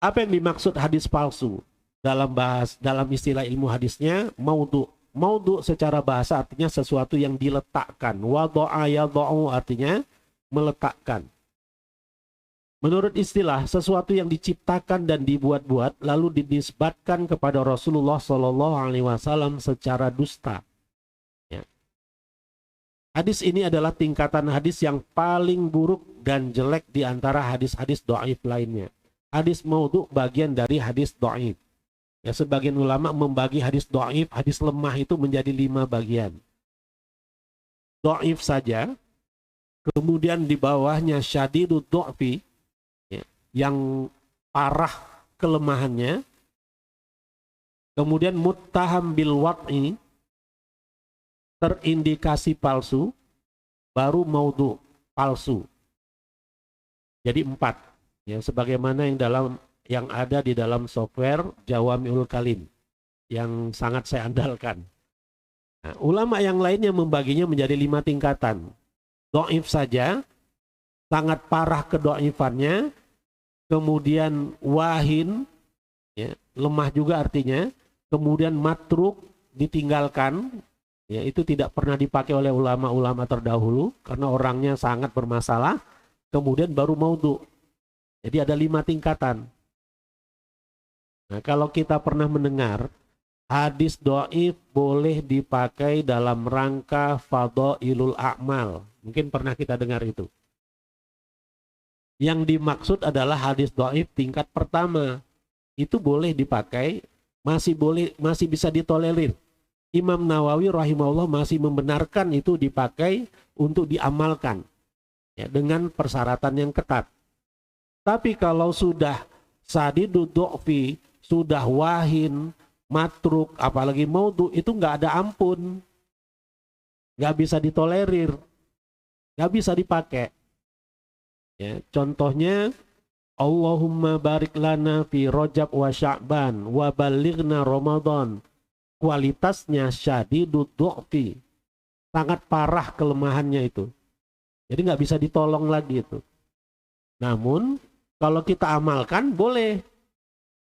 Apa yang dimaksud hadis palsu? Dalam istilah ilmu hadisnya, maudhu. Maudhu secara bahasa artinya sesuatu yang diletakkan. Wadu'a yadhu'u artinya meletakkan. Menurut istilah, sesuatu yang diciptakan dan dibuat-buat lalu dinisbatkan kepada Rasulullah SAW secara dusta. Ya. Hadis ini adalah tingkatan hadis yang paling buruk dan jelek di antara hadis-hadis dhaif lainnya. Hadis maudhu bagian dari hadis dhaif. Ya, sebagian ulama membagi hadis dhaif, hadis lemah itu menjadi 5 bagian. Dhaif saja, kemudian di bawahnya syadidud dha'fi, ya, yang parah kelemahannya, kemudian muttaham bil wad'i, terindikasi palsu, baru maudhu, palsu. Jadi 4. Ya, sebagaimana yang ada di dalam software Jawami'ul Kalim yang sangat saya andalkan. Nah, ulama yang lainnya membaginya menjadi 5 tingkatan. Dhaif saja, sangat parah kedhaifannya, kemudian wahin, ya, lemah juga artinya, kemudian matruk, ditinggalkan, ya, itu tidak pernah dipakai oleh ulama-ulama terdahulu karena orangnya sangat bermasalah, kemudian baru maudhu. Jadi ada 5 tingkatan. Nah, kalau kita pernah mendengar hadis dhaif boleh dipakai dalam rangka fadhailul a'mal. Mungkin pernah kita dengar itu. Yang dimaksud adalah hadis dhaif tingkat pertama. Itu boleh dipakai, masih bisa ditolerir. Imam Nawawi rahimahullah masih membenarkan itu dipakai untuk diamalkan. Ya, dengan persyaratan yang ketat. Tapi kalau sudah sadidud dha'fi, sudah wahin, matruk, apalagi maudhu, itu nggak ada ampun. Nggak bisa ditolerir. Nggak bisa dipakai. Ya, contohnya, Allahumma barik lana fi Rajab wa Sya'ban wa balighna Ramadan kualitasnya syadidud du'fi, sangat parah kelemahannya itu. Jadi nggak bisa ditolong lagi itu. Namun kalau kita amalkan boleh.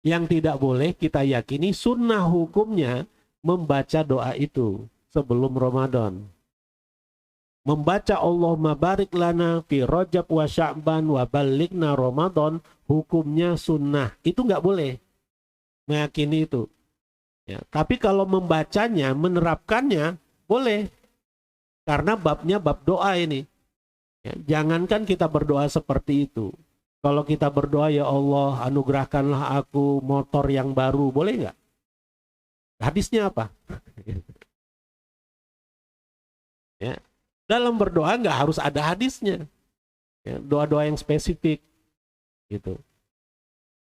Yang tidak boleh kita yakini sunnah hukumnya membaca doa itu sebelum Ramadan. Membaca Allahumma barik lana fi Rajab wa Sya'ban wa balighna Ramadan hukumnya sunnah. Itu nggak boleh meyakini itu. Ya, tapi kalau membacanya, menerapkannya boleh. Karena babnya bab doa ini. Ya, jangankan kita berdoa seperti itu. Kalau kita berdoa, ya Allah, anugerahkanlah aku motor yang baru, boleh nggak? Hadisnya apa? Ya. Dalam berdoa nggak harus ada hadisnya. Ya, doa-doa yang spesifik, gitu.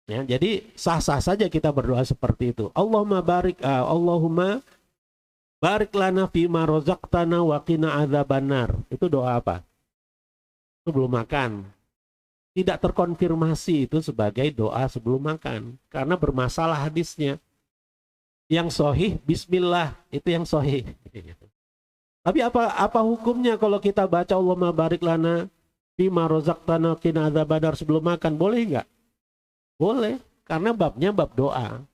Ya, jadi sah-sah saja kita berdoa seperti itu. Allahumma barik lana fima rozaqtana wa qina adzabannar. Itu doa apa? Itu belum makan. Tidak terkonfirmasi itu sebagai doa sebelum makan karena bermasalah hadisnya. Yang sahih bismillah, itu yang sahih. Tapi apa hukumnya kalau kita baca Allahumma barik lana fima rozaqtana qina adzabannar sebelum makan, boleh nggak? Boleh, karena babnya bab doa.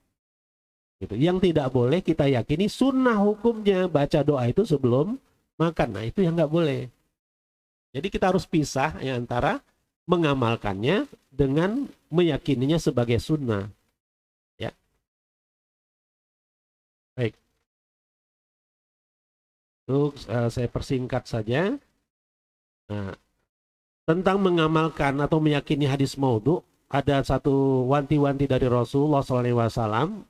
Gitu. Yang tidak boleh kita yakini sunnah hukumnya baca doa itu sebelum makan. Nah, itu yang nggak boleh. Jadi kita harus pisah ya antara mengamalkannya dengan meyakininya sebagai sunnah. Ya. Baik. Itu saya persingkat saja. Nah, tentang mengamalkan atau meyakini hadis maudhu, ada satu wanti-wanti dari Rasulullah SAW.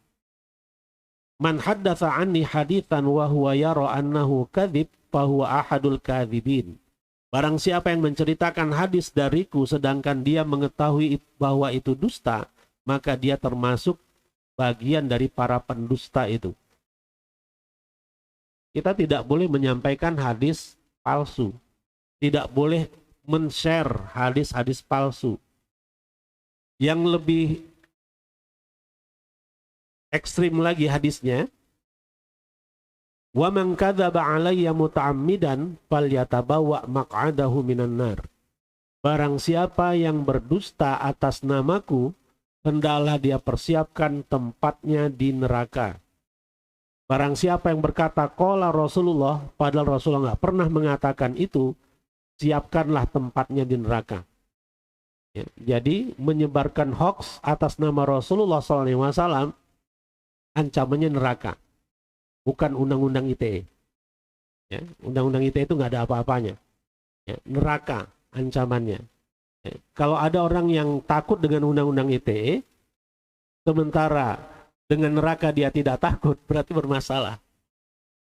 Man haddatsa anni haditsan wa huwa yara annahu kadzib fa huwa ahadul kadzibin. Barang siapa yang menceritakan hadis dariku sedangkan dia mengetahui bahwa itu dusta, maka dia termasuk bagian dari para pendusta itu. Kita tidak boleh menyampaikan hadis palsu. Tidak boleh men-share hadis-hadis palsu. Yang lebih ekstrim lagi hadisnya, wa man kadzaba alayya muta'ammidan falyatabawa maq'adahu minan nar. Barang siapa yang berdusta atas namaku, hendaklah dia persiapkan tempatnya di neraka. Barang siapa yang berkata qala Rasulullah, padahal Rasulullah nggak pernah mengatakan itu, siapkanlah tempatnya di neraka. Ya, jadi menyebarkan hoax atas nama Rasulullah SAW ancamannya neraka. Bukan undang-undang ITE. Ya, undang-undang ITE itu nggak ada apa-apanya. Ya, neraka ancamannya. Ya, kalau ada orang yang takut dengan undang-undang ITE, sementara dengan neraka dia tidak takut, berarti bermasalah.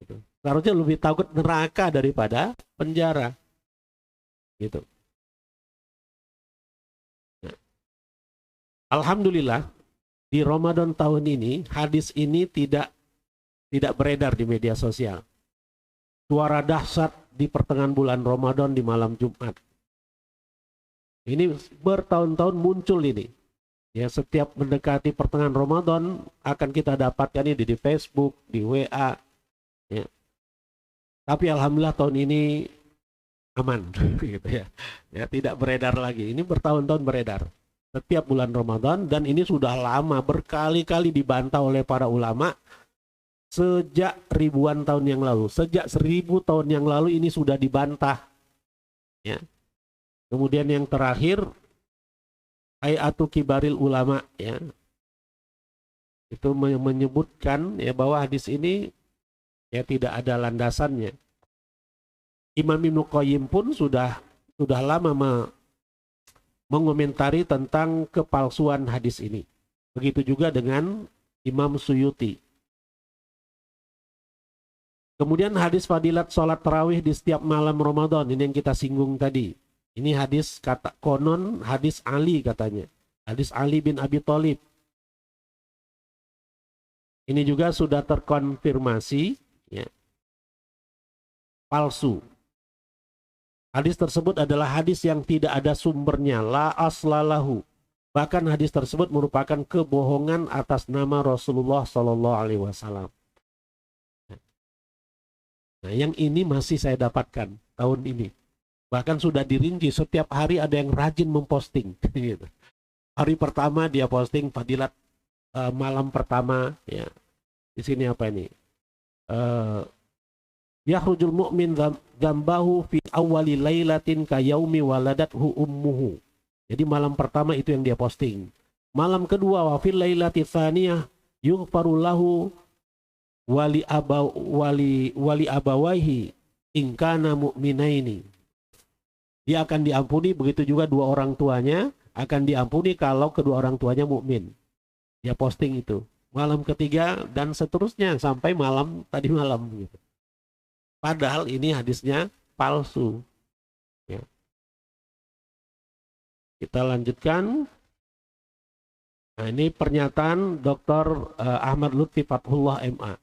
Gitu. Seharusnya lebih takut neraka daripada penjara. Gitu. Nah, alhamdulillah di Ramadan tahun ini hadis ini tidak beredar di media sosial. Suara dahsyat di pertengahan bulan Ramadan di malam Jumat. Ini bertahun-tahun muncul ini. Ya, setiap mendekati pertengahan Ramadan akan kita dapatkan ini di Facebook, di WA. Ya. Tapi alhamdulillah tahun ini aman, gitu ya. Ya, tidak beredar lagi. Ini bertahun-tahun beredar. Setiap bulan Ramadan, dan ini sudah lama berkali-kali dibantah oleh para ulama. Sejak ribuan tahun yang lalu, sejak 1000 tahun yang lalu ini sudah dibantah. Ya. Kemudian yang terakhir, Hay'atu Kibaril Ulama, ya, itu menyebutkan ya bahwa hadis ini ya tidak ada landasannya. Imam Ibnu Qayyim pun sudah lama mengomentari tentang kepalsuan hadis ini. Begitu juga dengan Imam Suyuti. Kemudian hadis fadilat sholat tarawih di setiap malam Ramadan, ini yang kita singgung tadi. Ini hadis kata konon hadis Ali katanya. Hadis Ali bin Abi Thalib. Ini juga sudah terkonfirmasi ya, palsu. Hadis tersebut adalah hadis yang tidak ada sumbernya, la aslalahu. Bahkan hadis tersebut merupakan kebohongan atas nama Rasulullah SAW. Nah, yang ini masih saya dapatkan tahun ini. Bahkan sudah dirinci, setiap hari ada yang rajin memposting. Gitu. Hari pertama dia posting fadilat malam pertama, ya. Di sini apa ini? Yakhrujul mu'min dzambahu fi awwali lailatin ka yaumi waladathu ummuhu. Jadi malam pertama itu yang dia posting. Malam kedua wa fil lailati tsaniyah yughfaru lahu wali abawaihi in kana mu'minaini. Dia akan diampuni, begitu juga dua orang tuanya akan diampuni kalau kedua orang tuanya mukmin. Dia posting itu. Malam ketiga dan seterusnya sampai tadi malam gitu. Padahal ini hadisnya palsu. Ya. Kita lanjutkan. Nah, ini pernyataan Dr. Ahmad Lutfi Fathullah MA.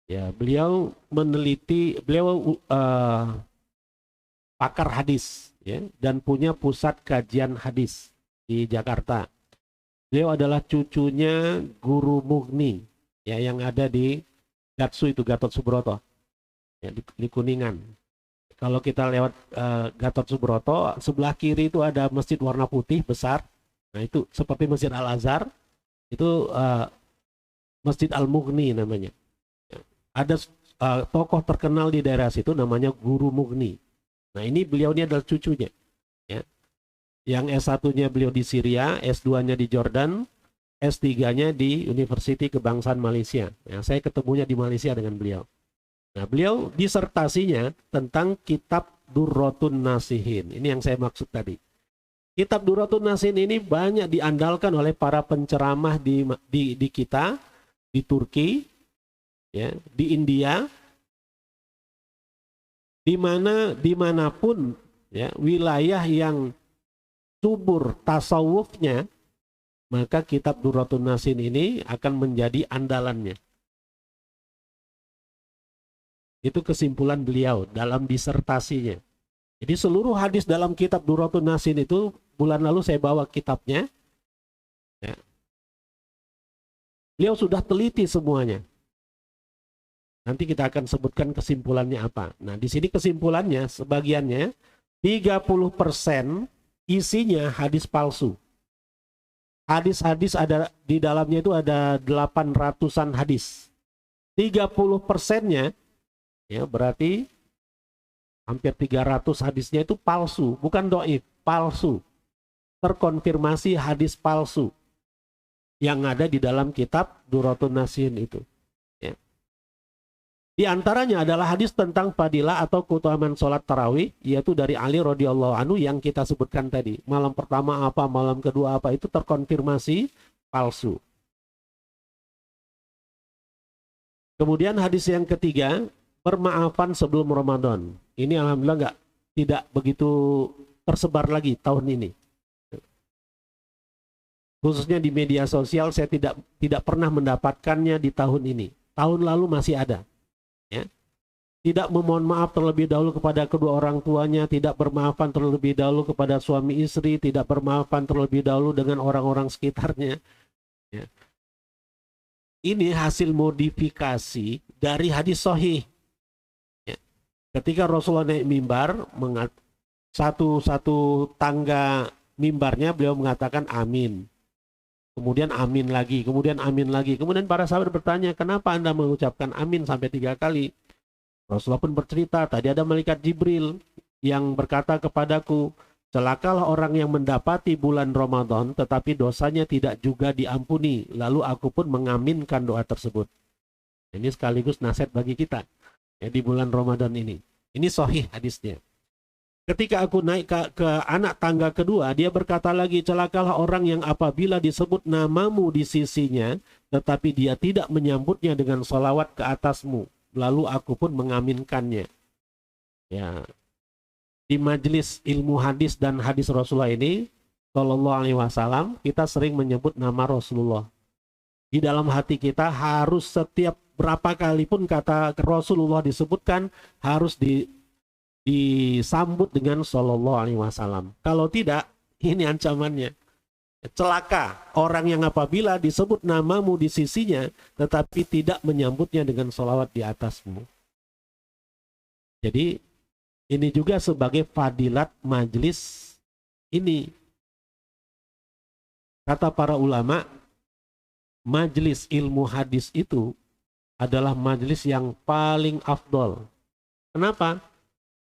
Ya, beliau meneliti, pakar hadis, ya, dan punya pusat kajian hadis di Jakarta. Beliau adalah cucunya Guru Mughni, ya, yang ada di Gatsu itu, Gatot Subroto, ya, di Kuningan. Kalau kita lewat Gatot Subroto, sebelah kiri itu ada masjid warna putih besar. Nah, itu seperti Masjid Al-Azhar, itu Masjid Al-Mughni namanya. Ada tokoh terkenal di daerah situ namanya Guru Mughni. Nah, ini beliau ini adalah cucunya. Ya. Yang S1-nya beliau di Syria, S2-nya di Jordan, S3-nya di University Kebangsaan Malaysia. Ya, saya ketemunya di Malaysia dengan beliau. Nah, beliau disertasinya tentang kitab Durratun Nasihin. Ini yang saya maksud tadi. Kitab Durratun Nasihin ini banyak diandalkan oleh para penceramah di kita, di Turki, ya, di India, dimanapun, ya, wilayah yang subur tasawufnya, maka kitab Durratun Nasihin ini akan menjadi andalannya. Itu kesimpulan beliau dalam disertasinya. Jadi seluruh hadis dalam kitab Durratun Nasihin itu, bulan lalu saya bawa kitabnya, ya. Beliau sudah teliti semuanya. Nanti kita akan sebutkan kesimpulannya apa. Nah, di sini kesimpulannya sebagiannya 30% isinya hadis palsu. Hadis-hadis ada di dalamnya itu ada 800-an hadis. 30%-nya, ya, berarti hampir 300 hadisnya itu palsu, bukan dhaif, palsu. Terkonfirmasi hadis palsu yang ada di dalam kitab Durratun Nasihin itu. Ya. Di antaranya adalah hadis tentang fadilah atau keutamaan sholat tarawih, yaitu dari Ali radhiyallahu anhu yang kita sebutkan tadi. Malam pertama apa, malam kedua apa, itu terkonfirmasi palsu. Kemudian hadis yang ketiga, permaafan sebelum Ramadan. Ini alhamdulillah tidak begitu tersebar lagi tahun ini. Khususnya di media sosial saya tidak pernah mendapatkannya di tahun ini. Tahun lalu masih ada. Ya. Tidak memohon maaf terlebih dahulu kepada kedua orang tuanya, tidak bermaafan terlebih dahulu kepada suami istri, tidak bermaafan terlebih dahulu dengan orang-orang sekitarnya. Ya. Ini hasil modifikasi dari hadis sahih. Ya. Ketika Rasulullah naik mimbar, satu tangga mimbarnya beliau mengatakan amin. Kemudian amin lagi, kemudian amin lagi. Kemudian para sahabat bertanya, kenapa Anda mengucapkan amin sampai 3 kali? Rasulullah pun bercerita, tadi ada malaikat Jibril yang berkata kepadaku, celakalah orang yang mendapati bulan Ramadan tetapi dosanya tidak juga diampuni. Lalu aku pun mengaminkan doa tersebut. Ini sekaligus nasihat bagi kita, ya, di bulan Ramadan ini. Ini sahih hadisnya. Ketika aku naik ke anak tangga kedua, dia berkata lagi, celakalah orang yang apabila disebut namamu di sisinya, tetapi dia tidak menyambutnya dengan salawat ke atasmu. Lalu aku pun mengaminkannya. Ya, di majelis ilmu hadis dan hadis Rasulullah ini, Shallallahu Alaihi Wasallam, kita sering menyebut nama Rasulullah. Di dalam hati kita harus setiap berapa kali pun kata Rasulullah disebutkan, harus disambut dengan Shallallahu Alaihi Wasallam. Kalau tidak, ini ancamannya. Celaka orang yang apabila disebut namamu di sisinya, tetapi tidak menyambutnya dengan sholawat di atasmu. Jadi ini juga sebagai fadilat majlis ini. Kata para ulama, majlis ilmu hadis itu adalah majlis yang paling afdol. Kenapa?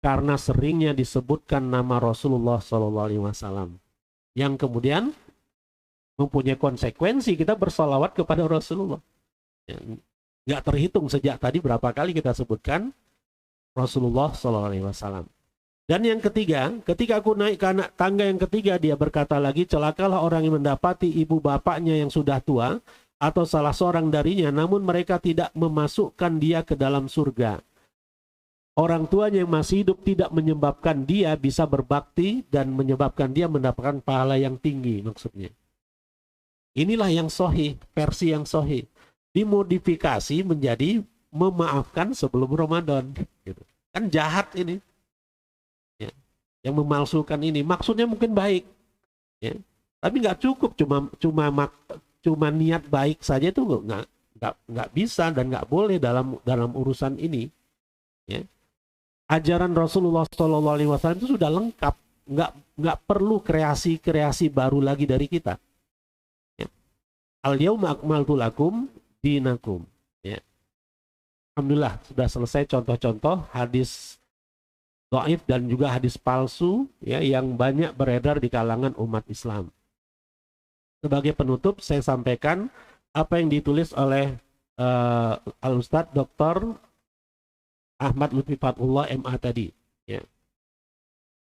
Karena seringnya disebutkan nama Rasulullah SAW, yang kemudian mempunyai konsekuensi kita bersalawat kepada Rasulullah. Nggak terhitung sejak tadi berapa kali kita sebutkan Rasulullah SAW. Dan yang ketiga, ketika aku naik ke tangga yang ketiga, dia berkata lagi, celakalah orang yang mendapati ibu bapaknya yang sudah tua, atau salah seorang darinya, namun mereka tidak memasukkan dia ke dalam surga. Orang tuanya yang masih hidup tidak menyebabkan dia bisa berbakti dan menyebabkan dia mendapatkan pahala yang tinggi, maksudnya. Inilah yang sahih, versi yang sahih. Dimodifikasi menjadi memaafkan sebelum Ramadan. Gitu. Kan jahat ini. Ya. Yang memalsukan ini. Maksudnya mungkin baik. Ya. Tapi nggak cukup. Cuma niat baik saja itu nggak bisa dan nggak boleh dalam urusan ini. Ya. Ajaran Rasulullah SAW itu sudah lengkap. Nggak perlu kreasi-kreasi baru lagi dari kita. Al-yawma akmaltu lakum dinakum. Ya. Alhamdulillah sudah selesai contoh-contoh hadis dhaif dan juga hadis palsu ya, yang banyak beredar di kalangan umat Islam. Sebagai penutup saya sampaikan apa yang ditulis oleh Al-Ustadz Dr. Ahmad Lutfi Fatullah MA tadi ya,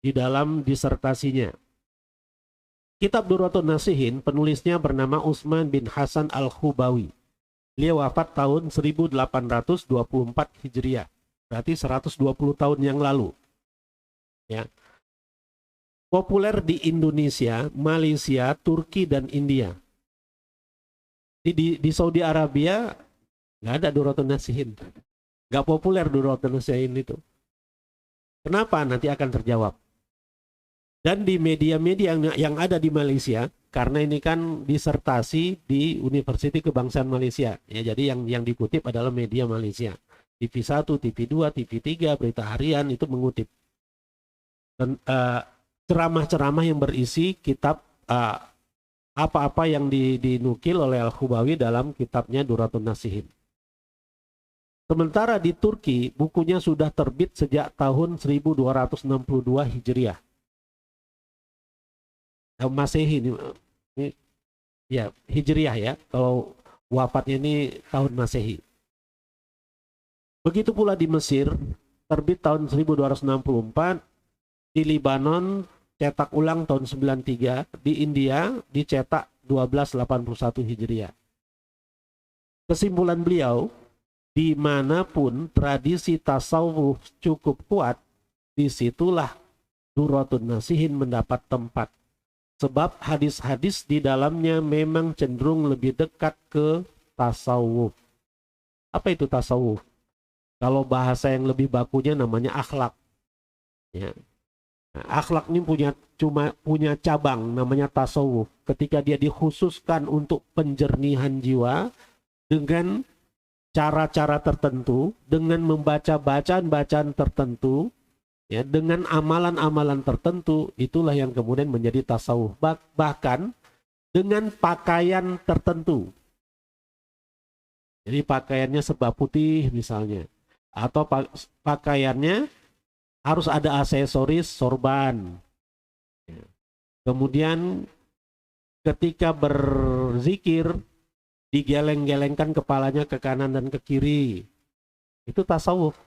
di dalam disertasinya. Kitab Durratun Nasihin, penulisnya bernama Utsman bin Hasan Al-Khubawi. Beliau wafat tahun 1824 Hijriah. Berarti 120 tahun yang lalu. Ya. Populer di Indonesia, Malaysia, Turki, dan India. Di Saudi Arabia nggak ada Durratun Nasihin. Nggak populer Durratun Nasihin itu. Kenapa? Nanti akan terjawab. Dan di media-media yang ada di Malaysia, karena ini kan disertasi di Universiti Kebangsaan Malaysia, ya, jadi yang dikutip adalah media Malaysia. TV1, TV2, TV3, berita harian itu mengutip. Dan ceramah-ceramah yang berisi kitab apa-apa yang dinukil oleh Al-Khubawi dalam kitabnya Durratun Nasihin. Sementara di Turki, bukunya sudah terbit sejak tahun 1262 Hijriah. Masehi ini ya Hijriah ya, kalau wafatnya ini tahun Masehi. Begitu pula di Mesir, terbit tahun 1264, di Libanon cetak ulang tahun 93, di India dicetak 1281 Hijriah. Kesimpulan beliau, dimanapun tradisi tasawuf cukup kuat, disitulah Durratun Nasihin mendapat tempat. Sebab hadis-hadis di dalamnya memang cenderung lebih dekat ke tasawuf. Apa itu tasawuf? Kalau bahasa yang lebih bakunya namanya akhlak. Ya. Nah, akhlak ini punya cabang namanya tasawuf. Ketika dia dikhususkan untuk penjernihan jiwa dengan cara-cara tertentu, dengan membaca bacaan-bacaan tertentu, ya, dengan amalan-amalan tertentu, itulah yang kemudian menjadi tasawuf. Bahkan dengan pakaian tertentu. Jadi pakaiannya serba putih misalnya. Atau pakaiannya harus ada aksesoris sorban. Kemudian ketika berzikir, digeleng-gelengkan kepalanya ke kanan dan ke kiri. Itu tasawuf.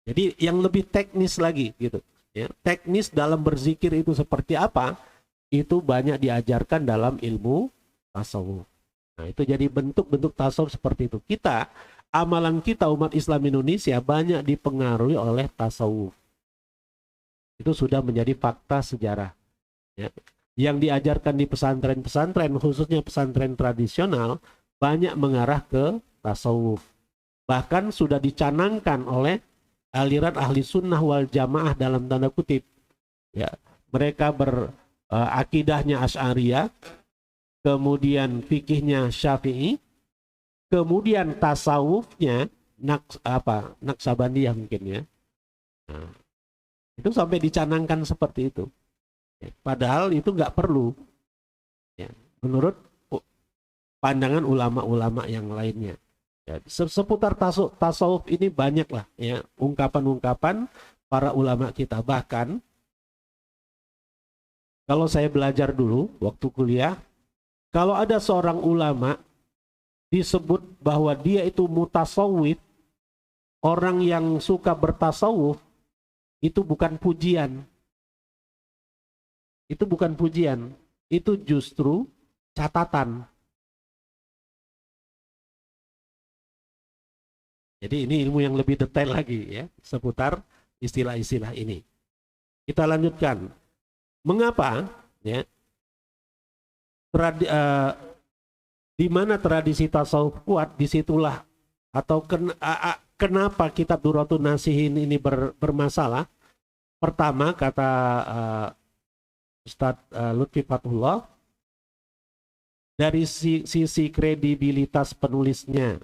Jadi yang lebih teknis lagi gitu, ya. Teknis dalam berzikir itu seperti apa? Itu banyak diajarkan dalam ilmu tasawuf. Nah, itu jadi bentuk-bentuk tasawuf seperti itu. Amalan kita umat Islam Indonesia banyak dipengaruhi oleh tasawuf. Itu sudah menjadi fakta sejarah. Ya. Yang diajarkan di pesantren-pesantren, khususnya pesantren tradisional, banyak mengarah ke tasawuf. Bahkan sudah dicanangkan oleh aliran ahli sunnah wal jamaah dalam tanda kutip. Ya, mereka akidahnya Asy'ariyah, kemudian fikihnya Syafi'i, kemudian tasawufnya Naqsabandiyah mungkin ya. Nah, itu sampai dicanangkan seperti itu. Padahal itu nggak perlu. Ya, menurut pandangan ulama-ulama yang lainnya. Ya, seputar tasawuf ini banyak lah ya ungkapan-ungkapan para ulama kita. Bahkan kalau saya belajar dulu waktu kuliah, kalau ada seorang ulama disebut bahwa dia itu mutasawwif, orang yang suka bertasawuf, itu bukan pujian. Itu bukan pujian, itu justru catatan. Jadi ini ilmu yang lebih detail lagi ya seputar istilah-istilah ini. Kita lanjutkan. Mengapa ya di mana tradisi tasawuf kuat, disitulah atau kenapa kitab Durratun Nasihin ini bermasalah? Pertama kata Ustadz Lutfi Fatullah, dari sisi kredibilitas penulisnya,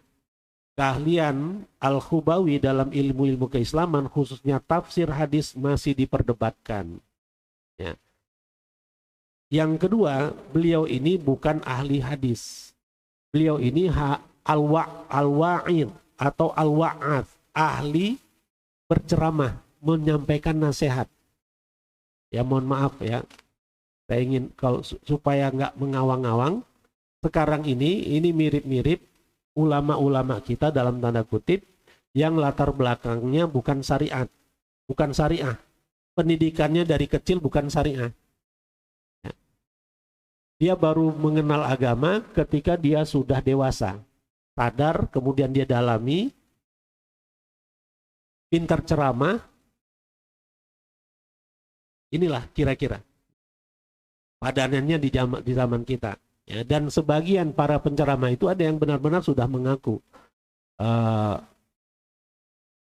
keahlian Al-Khubawi dalam ilmu-ilmu keislaman, khususnya tafsir hadis, masih diperdebatkan. Ya. Yang kedua, beliau ini bukan ahli hadis. Beliau ini al-wa'id atau al-wa'ad, ahli berceramah, menyampaikan nasihat. Ya mohon maaf ya, saya ingin kalau supaya nggak mengawang-awang, sekarang ini mirip-mirip ulama-ulama kita dalam tanda kutip yang latar belakangnya bukan syariat, bukan syariah. Pendidikannya dari kecil bukan syariah. Dia baru mengenal agama ketika dia sudah dewasa. Sadar, kemudian dia dalami, pintar ceramah. Inilah kira-kira padanannya di zaman kita. Ya, dan sebagian para penceramah itu ada yang benar-benar sudah mengaku.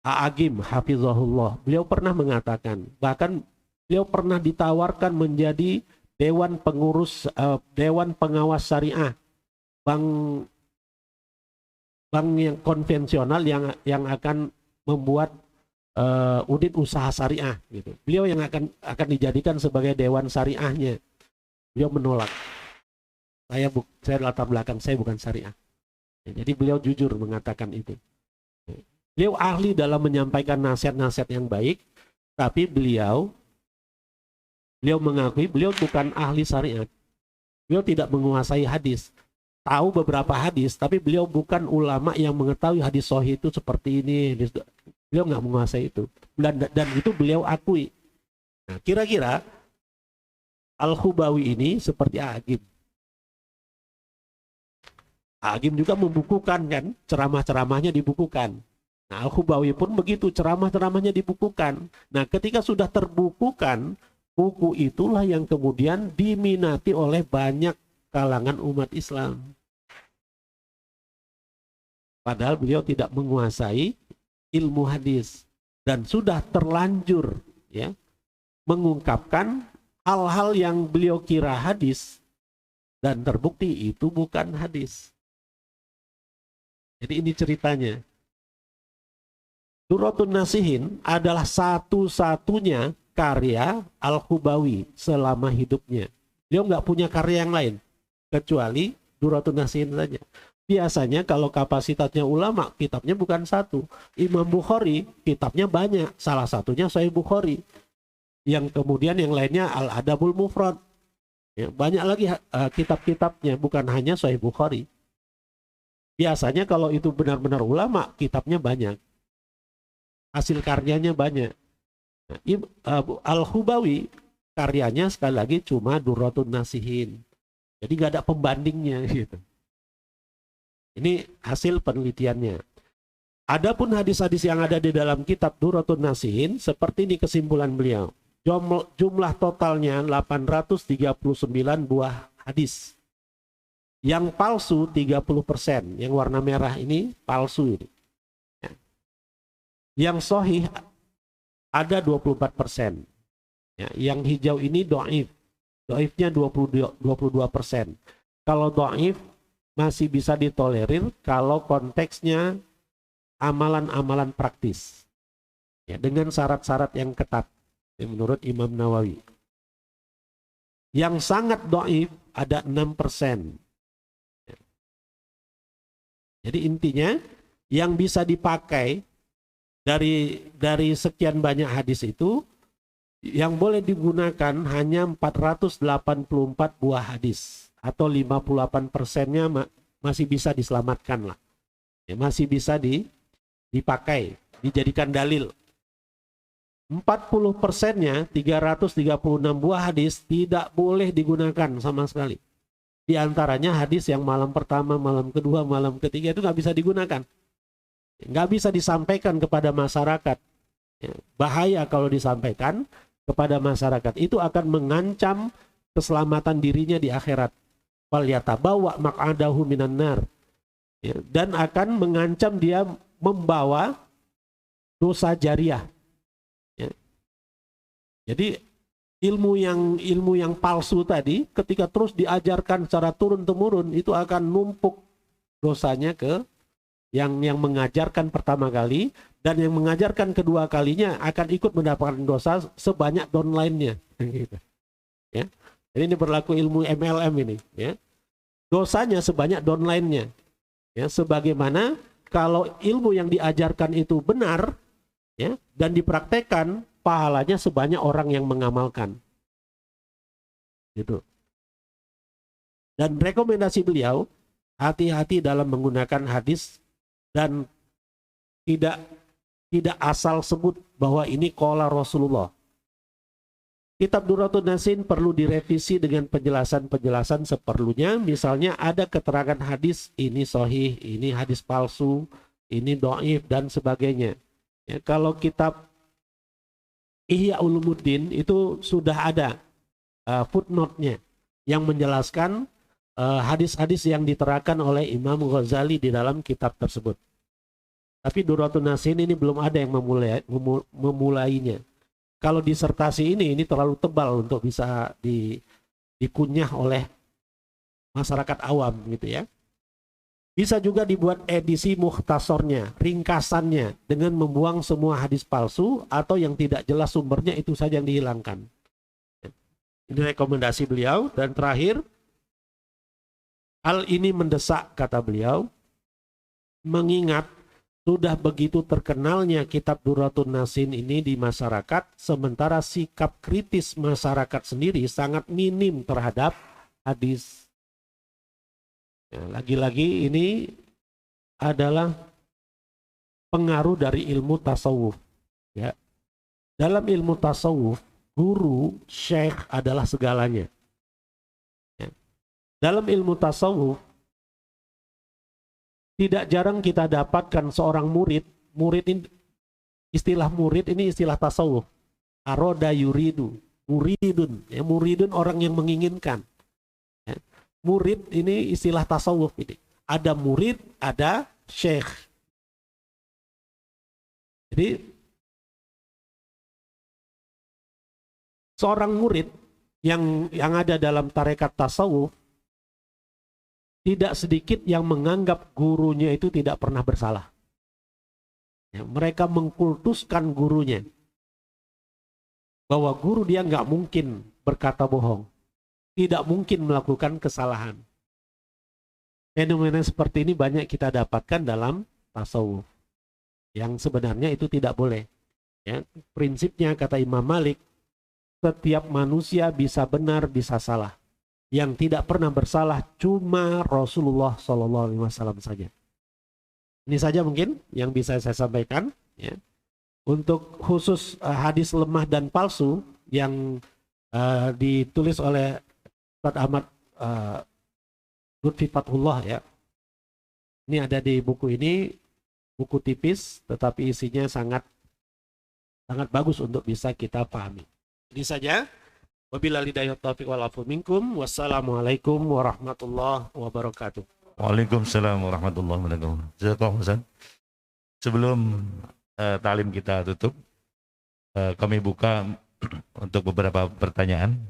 A'agim hafizahullah, beliau pernah mengatakan, bahkan beliau pernah ditawarkan menjadi dewan pengurus, dewan pengawas syariah, bank yang konvensional yang akan membuat unit usaha syariah gitu. Beliau yang akan dijadikan sebagai dewan syariahnya. Beliau menolak. Saya latar belakang saya bukan syariah. Jadi beliau jujur mengatakan itu. Beliau ahli dalam menyampaikan nasihat-nasihat yang baik, tapi beliau mengakui beliau bukan ahli syariat. Beliau tidak menguasai hadis. Tahu beberapa hadis, tapi beliau bukan ulama yang mengetahui hadis sahih itu seperti ini. Beliau nggak menguasai itu. Dan itu beliau akui. Nah, kira-kira Al-Khubawi ini seperti A'agim. A'agim juga membukukan kan, ceramah-ceramahnya dibukukan. Nah, Al-Khubawi pun begitu, ceramah-ceramahnya dibukukan. Nah, ketika sudah terbukukan, buku itulah yang kemudian diminati oleh banyak kalangan umat Islam. Padahal beliau tidak menguasai ilmu hadis dan sudah terlanjur ya mengungkapkan hal-hal yang beliau kira hadis dan terbukti itu bukan hadis. Jadi ini ceritanya. Durratun Nasihin adalah satu-satunya karya Al-Khubawi selama hidupnya. Beliau nggak punya karya yang lain kecuali Durratun Nasihin saja. Biasanya kalau kapasitasnya ulama, kitabnya bukan satu. Imam Bukhari, kitabnya banyak. Salah satunya Sahih Bukhari. Yang kemudian yang lainnya Al-Adabul Mufrad. Ya, banyak lagi kitab-kitabnya, bukan hanya Sahih Bukhari. Biasanya kalau itu benar-benar ulama, kitabnya banyak. Hasil karyanya banyak. Nah, Al-Khubawi, karyanya sekali lagi cuma Durratun Nasihin. Jadi nggak ada pembandingnya gitu. Ini hasil penelitiannya. Adapun hadis-hadis yang ada di dalam kitab Durratun Nasihin, seperti ini kesimpulan beliau. Jumlah totalnya 839 buah hadis. Yang palsu 30%. Yang warna merah ini palsu ini. Yang sahih ada 24%. Ya, yang hijau ini dhaif. Dhaifnya 22%. Kalau dhaif masih bisa ditolerir kalau konteksnya amalan-amalan praktis. Ya, dengan syarat-syarat yang ketat. Ya, menurut Imam Nawawi. Yang sangat dhaif ada 6%. Jadi intinya yang bisa dipakai dari sekian banyak hadis itu yang boleh digunakan hanya 484 buah hadis atau 58%-nya masih bisa diselamatkan lah. Ya, masih bisa dipakai, dijadikan dalil. 40%-nya 336 buah hadis tidak boleh digunakan sama sekali. Di antaranya hadis yang malam pertama, malam kedua, malam ketiga itu nggak bisa digunakan. Nggak bisa disampaikan kepada masyarakat. Bahaya kalau disampaikan kepada masyarakat. Itu akan mengancam keselamatan dirinya di akhirat. Falyatabawa maq'adahu minan nar. Dan akan mengancam dia membawa dosa jariah. Jadi ilmu yang palsu tadi ketika terus diajarkan secara turun-temurun itu akan numpuk dosanya ke yang mengajarkan pertama kali, dan yang mengajarkan kedua kalinya akan ikut mendapatkan dosa sebanyak downline-nya. Gitu. Ya. Jadi ini berlaku ilmu MLM ini. Ya. Dosanya sebanyak downline-nya. Ya, sebagaimana kalau ilmu yang diajarkan itu benar, ya, dan dipraktekkan, pahalanya sebanyak orang yang mengamalkan. Gitu. Dan rekomendasi beliau, hati-hati dalam menggunakan hadis dan tidak asal sebut bahwa ini qala Rasulullah. Kitab Durratun Nasin perlu direvisi dengan penjelasan-penjelasan seperlunya. Misalnya ada keterangan hadis ini sahih, ini hadis palsu, ini dhaif dan sebagainya. Ya, kalau kitab Ihya Ulumuddin itu sudah ada footnote-nya yang menjelaskan hadis-hadis yang diterangkan oleh Imam Ghazali di dalam kitab tersebut. Tapi Durratun Nasin ini belum ada yang memulainya. Kalau disertasi ini terlalu tebal untuk bisa dikunyah oleh masyarakat awam gitu ya. Bisa juga dibuat edisi mukhtasornya, ringkasannya, dengan membuang semua hadis palsu atau yang tidak jelas sumbernya itu saja yang dihilangkan. Ini rekomendasi beliau. Dan terakhir, hal ini mendesak, kata beliau, mengingat sudah begitu terkenalnya kitab Durratun Nasin ini di masyarakat, sementara sikap kritis masyarakat sendiri sangat minim terhadap hadis. Lagi-lagi ini adalah pengaruh dari ilmu tasawuf. Ya. Dalam ilmu tasawuf, guru, syekh adalah segalanya. Ya. Dalam ilmu tasawuf, tidak jarang kita dapatkan seorang murid ini, istilah murid ini istilah tasawuf. Aroda yuridu, muridun. Ya, muridun orang yang menginginkan. Ya. Murid ini istilah tasawuf ini. Ada murid, ada syekh. Jadi seorang murid yang ada dalam tarekat tasawuf tidak sedikit yang menganggap gurunya itu tidak pernah bersalah. Ya, mereka mengkultuskan gurunya. Bahwa guru dia nggak mungkin berkata bohong. Tidak mungkin melakukan kesalahan. Fenomena seperti ini banyak kita dapatkan dalam tasawuf. Yang sebenarnya itu tidak boleh. Ya, prinsipnya kata Imam Malik, setiap manusia bisa benar, bisa salah. Yang tidak pernah bersalah cuma Rasulullah SAW saja. Ini saja mungkin yang bisa saya sampaikan. Ya. Untuk khusus hadis lemah dan palsu yang ditulis oleh Ustaz Ahmad Lutfi Fathullah, ya. Ini ada di buku ini, buku tipis tetapi isinya sangat bagus untuk bisa kita pahami. Ini saja. Wabillahi hidayah taufiq wal afu minkum. Wassalamualaikum warahmatullahi wabarakatuh. Waalaikumsalam warahmatullahi wabarakatuh. Jazakallahu khairan. Sebelum talim kita tutup, kami buka untuk beberapa pertanyaan.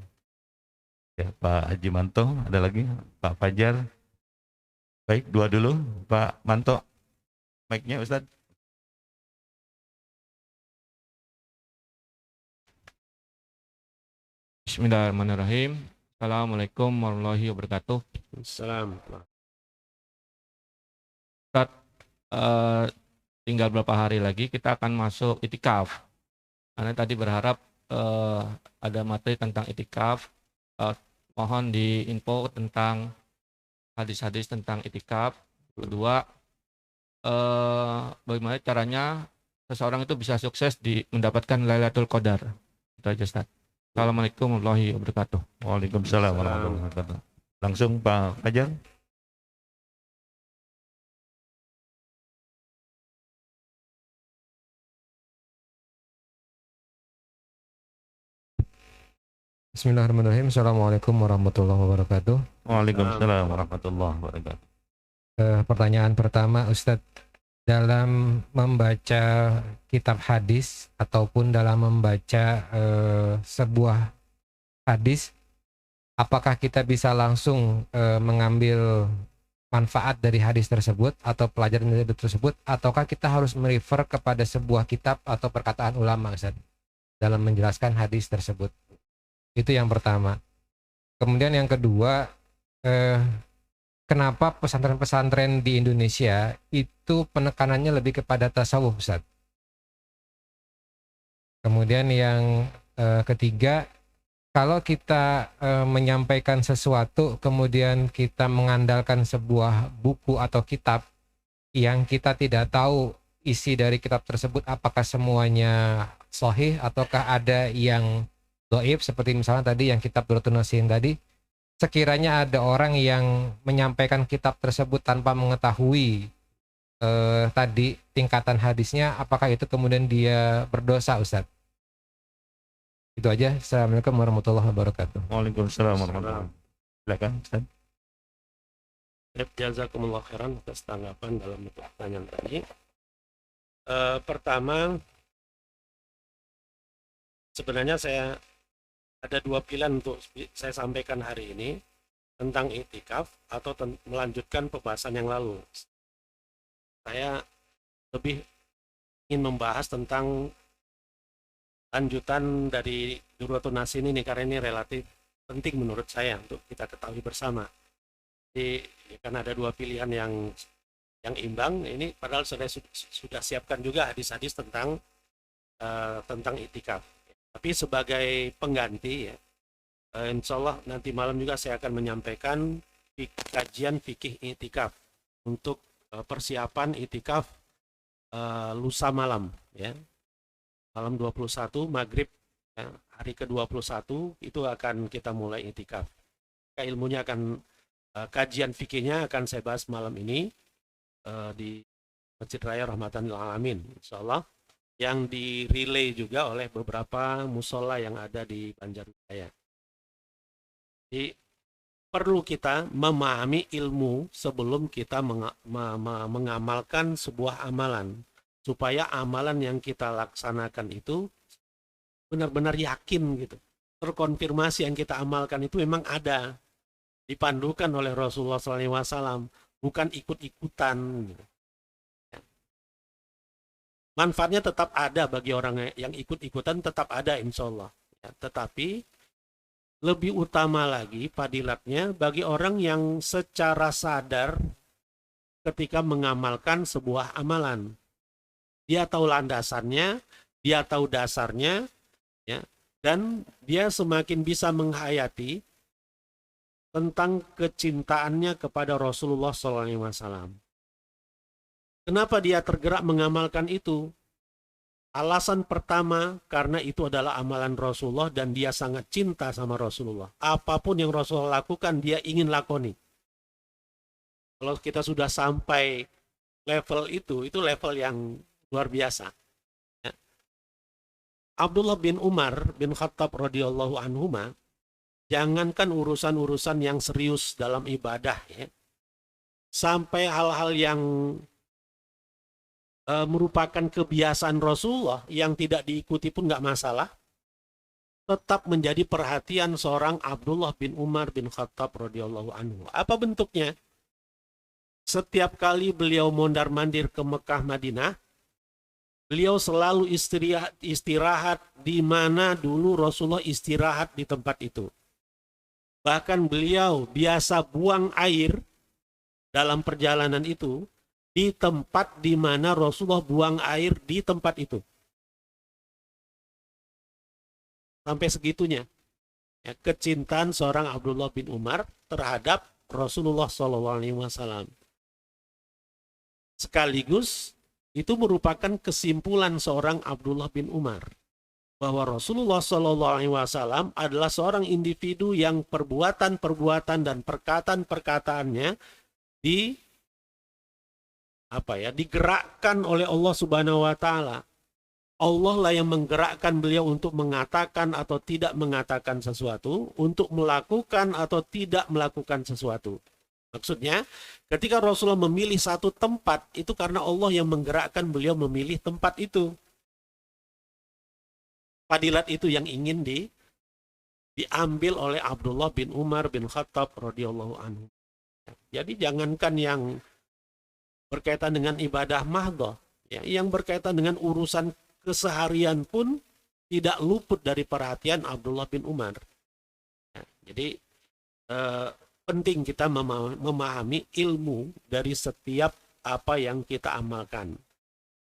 Ya, Pak Haji Manto, ada lagi Pak Fajar. Baik, dua dulu. Pak Manto, mic-nya Ustaz. Bismillahirrahmanirrahim. Assalamualaikum warahmatullahi wabarakatuh. Salam. Ustaz, eh, tinggal beberapa hari lagi kita akan masuk itikaf. Karena tadi berharap ada materi tentang itikaf. Mohon diinfo tentang hadis-hadis tentang itikaf. Kedua, bagaimana caranya seseorang itu bisa sukses mendapatkan Lailatul Qadar. Itu aja, Ustaz. Assalamualaikum warahmatullahi wabarakatuh. Waalaikumsalam warahmatullahi wabarakatuh. Langsung Pak Fajar. Bismillahirrahmanirrahim. Assalamualaikum warahmatullahi wabarakatuh. Waalaikumsalam warahmatullahi wabarakatuh. Pertanyaan pertama, Ustadz, dalam membaca kitab hadis ataupun dalam membaca sebuah hadis, apakah kita bisa langsung mengambil manfaat dari hadis tersebut atau pelajaran dari hadis tersebut, ataukah kita harus merefer kepada sebuah kitab atau perkataan ulama, Ustadz, dalam menjelaskan hadis tersebut? Itu yang pertama. Kemudian yang kedua, kenapa pesantren-pesantren di Indonesia itu penekanannya lebih kepada tasawuf, Ustaz? Kemudian yang ketiga, kalau kita menyampaikan sesuatu, kemudian kita mengandalkan sebuah buku atau kitab yang kita tidak tahu isi dari kitab tersebut, apakah semuanya sahih ataukah ada yang dhaif, seperti misalnya tadi yang kitab Durratun Nasihin tadi, sekiranya ada orang yang menyampaikan kitab tersebut tanpa mengetahui tadi tingkatan hadisnya, apakah itu kemudian dia berdosa, Ustaz? Itu aja. Assalamualaikum warahmatullahi wabarakatuh. Waalaikumsalam warahmatullahi wabarakatuh. Silakan Ustaz. Jazakumullah khairan atas tanggapan dalam pertanyaan tadi. Pertama, sebenarnya saya ada dua pilihan untuk saya sampaikan hari ini tentang iktikaf atau melanjutkan pembahasan yang lalu. Saya lebih ingin membahas tentang lanjutan dari Durratun Nasihin ini karena ini relatif penting menurut saya untuk kita ketahui bersama. Jadi karena ada dua pilihan yang imbang, ini padahal sudah siapkan juga hadis-hadis tentang iktikaf. Tapi sebagai pengganti ya, insya Allah nanti malam juga saya akan menyampaikan kajian fikih iktikaf untuk persiapan iktikaf lusa malam ya. Malam 21 maghrib ya, hari ke-21 itu akan kita mulai iktikaf. Ilmunya akan kajian fikihnya akan saya bahas malam ini di Masjid Raya Rahmatan lil Alamin insya Allah, yang direlay juga oleh beberapa musola yang ada di Banjarnegara. Jadi perlu kita memahami ilmu sebelum kita mengamalkan sebuah amalan, supaya amalan yang kita laksanakan itu benar-benar yakin gitu, terkonfirmasi yang kita amalkan itu memang ada, dipandukan oleh Rasulullah SAW, bukan ikut-ikutan gitu. Manfaatnya tetap ada bagi orang yang ikut-ikutan, tetap ada insya Allah ya, tetapi lebih utama lagi fadilatnya bagi orang yang secara sadar ketika mengamalkan sebuah amalan. Dia tahu landasannya, dia tahu dasarnya ya, dan dia semakin bisa menghayati tentang kecintaannya kepada Rasulullah SAW. Kenapa dia tergerak mengamalkan itu? Alasan pertama, karena itu adalah amalan Rasulullah dan dia sangat cinta sama Rasulullah. Apapun yang Rasulullah lakukan, dia ingin lakoni. Kalau kita sudah sampai level itu level yang luar biasa. Ya. Abdullah bin Umar bin Khattab radhiyallahu anhuma, jangankan urusan-urusan yang serius dalam ibadah, ya, sampai hal-hal yang merupakan kebiasaan Rasulullah yang tidak diikuti pun nggak masalah. tetap menjadi perhatian seorang Abdullah bin Umar bin Khattab radhiyallahu anhu. Apa bentuknya? Setiap kali beliau mondar-mandir ke Mekah Madinah, beliau selalu istirahat di mana dulu Rasulullah istirahat di tempat itu. Bahkan beliau biasa buang air dalam perjalanan itu di tempat di mana Rasulullah buang air di tempat itu. Sampai segitunya ya, kecintaan seorang Abdullah bin Umar terhadap Rasulullah SAW. Sekaligus itu merupakan kesimpulan seorang Abdullah bin Umar bahwa Rasulullah SAW adalah seorang individu yang perbuatan-perbuatan dan perkataan-perkataannya digerakkan oleh Allah Subhanahu wa taala. Allah lah yang menggerakkan beliau untuk mengatakan atau tidak mengatakan sesuatu, untuk melakukan atau tidak melakukan sesuatu. Maksudnya, ketika Rasulullah memilih satu tempat, itu karena Allah yang menggerakkan beliau memilih tempat itu. Fadilat itu yang ingin diambil oleh Abdullah bin Umar bin Khattab radhiyallahu anhu. Jadi jangankan yang berkaitan dengan ibadah mahdhah, ya, yang berkaitan dengan urusan keseharian pun tidak luput dari perhatian Abdullah bin Umar. Ya, jadi penting kita memahami ilmu dari setiap apa yang kita amalkan.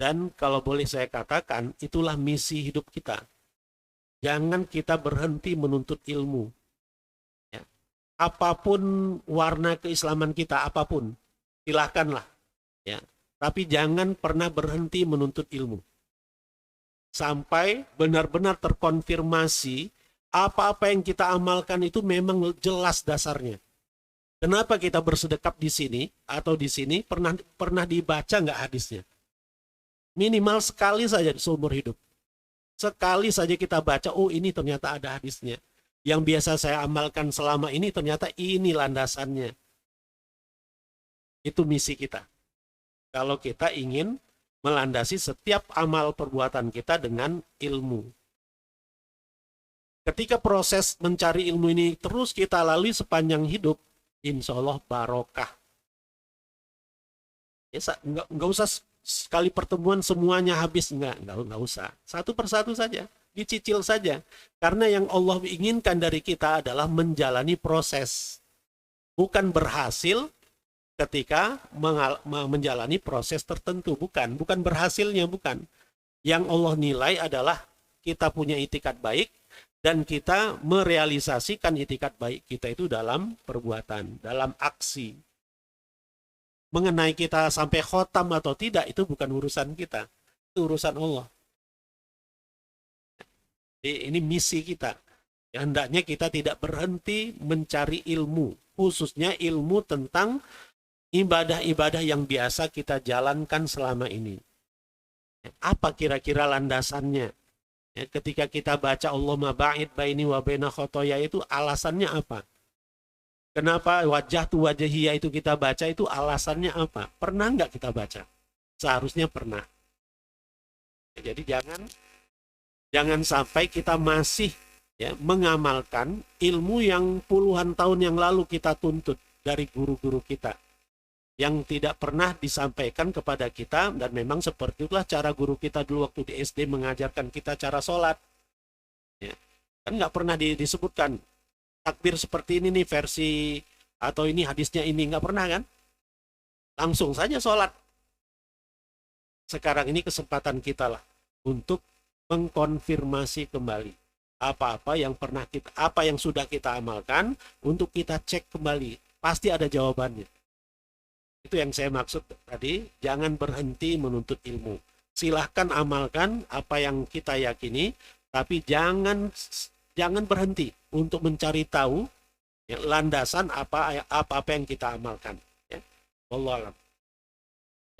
Dan kalau boleh saya katakan, itulah misi hidup kita. Jangan kita berhenti menuntut ilmu. Ya. Apapun warna keislaman kita, apapun, silahkanlah. Ya. Tapi jangan pernah berhenti menuntut ilmu. Sampai benar-benar terkonfirmasi apa-apa yang kita amalkan itu memang jelas dasarnya. Kenapa kita bersedekap di sini atau di sini pernah dibaca nggak hadisnya? Minimal sekali saja seumur hidup. Sekali saja kita baca, oh ini ternyata ada hadisnya. Yang biasa saya amalkan selama ini ternyata ini landasannya. Itu misi kita. Kalau kita ingin melandasi setiap amal perbuatan kita dengan ilmu. Ketika proses mencari ilmu ini terus kita lalui sepanjang hidup, insya Allah barokah. Ya, nggak usah sekali pertemuan semuanya habis, nggak usah. Satu persatu saja, dicicil saja. Karena yang Allah inginkan dari kita adalah menjalani proses. Bukan berhasil ketika menjalani proses tertentu, bukan berhasilnya, bukan. Yang Allah nilai adalah kita punya itikat baik dan kita merealisasikan itikat baik kita itu dalam perbuatan, dalam aksi. Mengenai kita sampai khotam atau tidak itu bukan urusan kita, itu urusan Allah. Jadi ini misi kita. Ya, hendaknya kita tidak berhenti mencari ilmu, khususnya ilmu tentang ibadah-ibadah yang biasa kita jalankan selama ini. Apa kira-kira landasannya? Ya, ketika kita baca Allahumma ba'id baini wa baina khotoya itu alasannya apa? Kenapa wajah tu wajahiyah itu kita baca itu alasannya apa? Pernah nggak kita baca? Seharusnya pernah. Ya, jadi jangan sampai kita masih ya, mengamalkan ilmu yang puluhan tahun yang lalu kita tuntut dari guru-guru kita, yang tidak pernah disampaikan kepada kita, dan memang seperti itulah cara guru kita dulu waktu di SD mengajarkan kita cara sholat. Ya. Kan nggak pernah disebutkan takbir seperti ini nih versi, atau ini hadisnya ini, nggak pernah kan? Langsung saja sholat. Sekarang ini kesempatan kita lah untuk mengkonfirmasi kembali apa-apa yang pernah kita, apa yang sudah kita amalkan, untuk kita cek kembali. Pasti ada jawabannya. Itu yang saya maksud tadi, jangan berhenti menuntut ilmu. Silahkan amalkan apa yang kita yakini, tapi jangan berhenti untuk mencari tahu ya, landasan apa-apa yang kita amalkan. Ya. Wallahu a'lam.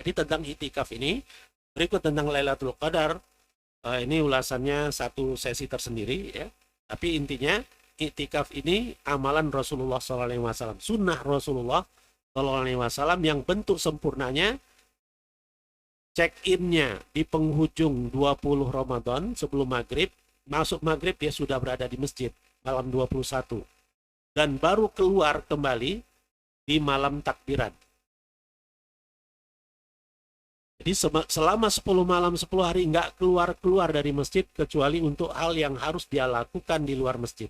Jadi tentang itikaf ini, berikut tentang Lailatul Qadar, ini ulasannya satu sesi tersendiri ya. Tapi intinya itikaf ini amalan Rasulullah SAW, sunnah Rasulullah SAW yang bentuk sempurnanya check-innya di penghujung 20 Ramadan sebelum maghrib, masuk maghrib dia sudah berada di masjid malam 21 dan baru keluar kembali di malam takbiran. Jadi selama 10 malam 10 hari nggak keluar dari masjid kecuali untuk hal yang harus dia lakukan di luar masjid.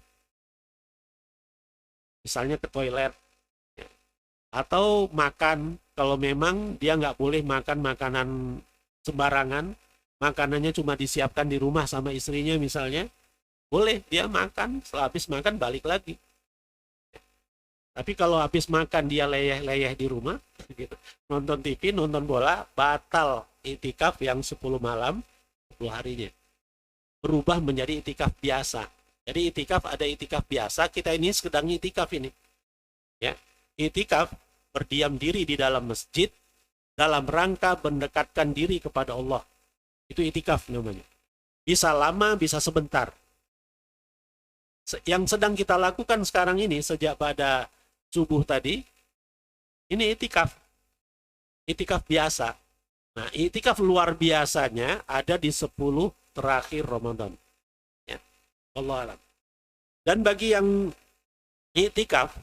Misalnya ke toilet, atau makan, kalau memang dia nggak boleh makan makanan sembarangan, makanannya cuma disiapkan di rumah sama istrinya misalnya, boleh dia makan, setelah habis makan balik lagi. Tapi kalau habis makan dia leyeh-leyeh di rumah, gitu, nonton TV, nonton bola, batal itikaf yang 10 malam, 10 harinya. Berubah menjadi itikaf biasa. Jadi itikaf ada itikaf biasa, kita ini sedang itikaf ini. Ya, itikaf berdiam diri di dalam masjid dalam rangka mendekatkan diri kepada Allah. Itu itikaf namanya. Bisa lama, bisa sebentar. Yang sedang kita lakukan sekarang ini sejak pada subuh tadi, ini itikaf. Itikaf biasa. Nah, itikaf luar biasanya ada di 10 terakhir Ramadan. Ya. Allah alam. Dan bagi yang itikaf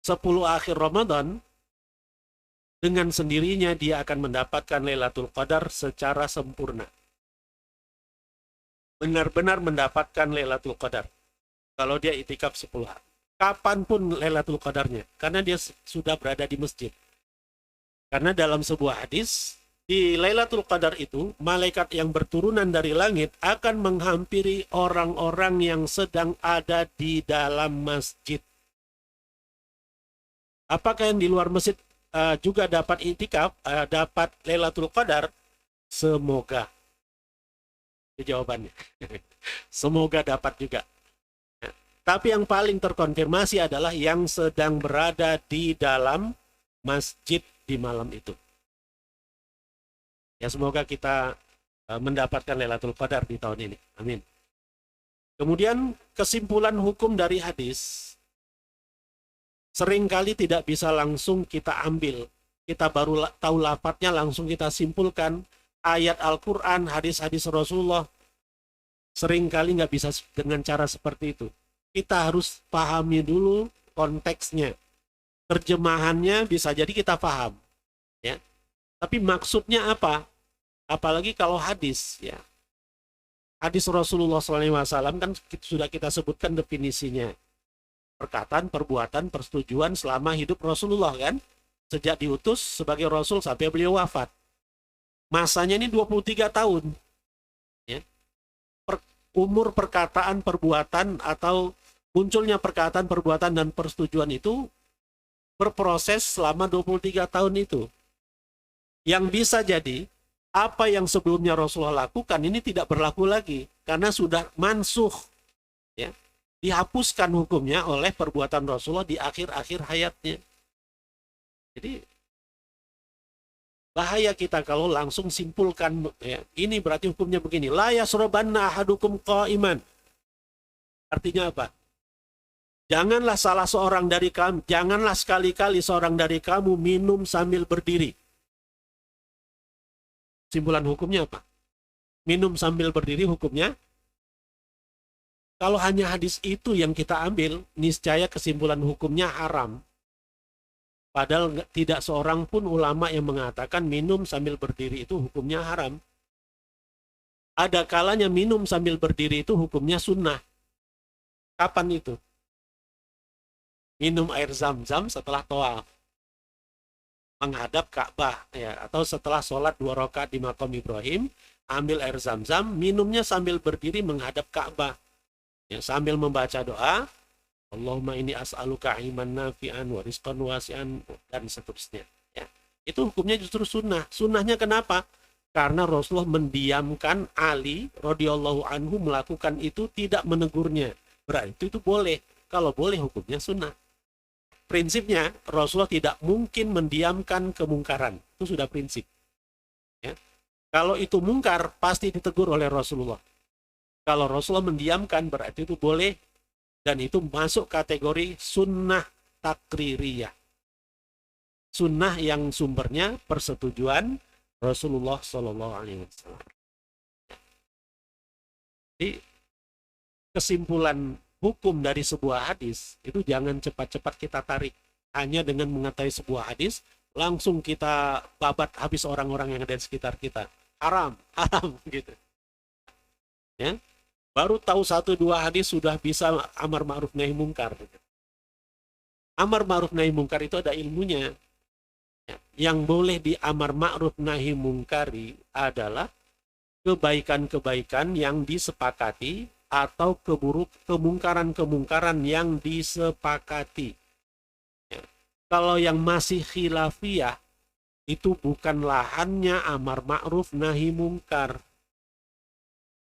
10 akhir Ramadan, dengan sendirinya dia akan mendapatkan Lailatul Qadar secara sempurna. Benar-benar mendapatkan Lailatul Qadar. Kalau dia itikaf 10 hari. Kapanpun Lailatul Qadarnya, karena dia sudah berada di masjid. Karena dalam sebuah hadis, di Lailatul Qadar itu, malaikat yang berturunan dari langit akan menghampiri orang-orang yang sedang ada di dalam masjid. Apakah yang di luar masjid juga dapat itikaf, dapat Lailatul Qadar? Semoga. Itu jawabannya. Semoga dapat juga. Tapi yang paling terkonfirmasi adalah yang sedang berada di dalam masjid di malam itu. Ya, semoga kita mendapatkan Lailatul Qadar di tahun ini. Amin. Kemudian kesimpulan hukum dari hadis seringkali tidak bisa langsung kita ambil. Kita baru tahu lafadznya langsung kita simpulkan. Ayat Al-Quran, hadis-hadis Rasulullah seringkali nggak bisa dengan cara seperti itu. Kita harus pahami dulu konteksnya. Terjemahannya bisa jadi kita paham. Ya. Tapi maksudnya apa? Apalagi kalau hadis. Ya. Hadis Rasulullah SAW kan sudah kita sebutkan definisinya. Perkataan, perbuatan, persetujuan selama hidup Rasulullah kan. Sejak diutus sebagai Rasul sampai beliau wafat. Masanya ini 23 tahun. Ya. Umur perkataan, perbuatan, atau munculnya perkataan, perbuatan, dan persetujuan itu berproses selama 23 tahun itu. Yang bisa jadi, apa yang sebelumnya Rasulullah lakukan ini tidak berlaku lagi. Karena sudah mansuh. Ya. Dihapuskan hukumnya oleh perbuatan Rasulullah di akhir-akhir hayatnya. Jadi, bahaya kita kalau langsung simpulkan. Ya, ini berarti hukumnya begini. La yasrobanna ahadukum qa'iman. Artinya apa? Janganlah salah seorang dari kamu, janganlah sekali-kali seorang dari kamu minum sambil berdiri. Simpulan hukumnya apa? Minum sambil berdiri hukumnya? Kalau hanya hadis itu yang kita ambil, niscaya kesimpulan hukumnya haram. Padahal tidak seorang pun ulama yang mengatakan minum sambil berdiri itu hukumnya haram. Ada kalanya minum sambil berdiri itu hukumnya sunnah. Kapan itu? Minum air zam-zam setelah tawaf, menghadap Ka'bah, ya, atau setelah sholat 2 rakaat di makam Ibrahim, ambil air zam-zam, minumnya sambil berdiri menghadap Ka'bah, ya, sambil membaca doa, Allahumma inni as'aluka iman nafi'an wa rizqan wasi'an, dan seterusnya. Ya. Itu hukumnya justru sunnah. Sunnahnya kenapa? Karena Rasulullah mendiamkan Ali radhiyallahu anhu melakukan itu, tidak menegurnya. Berarti itu boleh. Kalau boleh hukumnya sunnah. Prinsipnya Rasulullah tidak mungkin mendiamkan kemungkaran. Itu sudah prinsip. Ya. Kalau itu mungkar pasti ditegur oleh Rasulullah. Kalau Rasulullah mendiamkan berarti itu boleh, dan itu masuk kategori sunnah takririyah. Sunnah yang sumbernya persetujuan Rasulullah SAW. Jadi kesimpulan hukum dari sebuah hadis itu jangan cepat-cepat kita tarik hanya dengan mengetahui sebuah hadis langsung kita babat habis orang-orang yang ada di sekitar kita. Haram gitu. Ya. Baru tahu 1-2 hadis sudah bisa amar ma'ruf nahi mungkar. Amar ma'ruf nahi mungkar itu ada ilmunya. Yang boleh diamar ma'ruf nahi mungkari adalah kebaikan-kebaikan yang disepakati atau kemungkaran-kemungkaran yang disepakati. Ya. Kalau yang masih khilafiyah itu bukan lahannya amar ma'ruf nahi mungkar.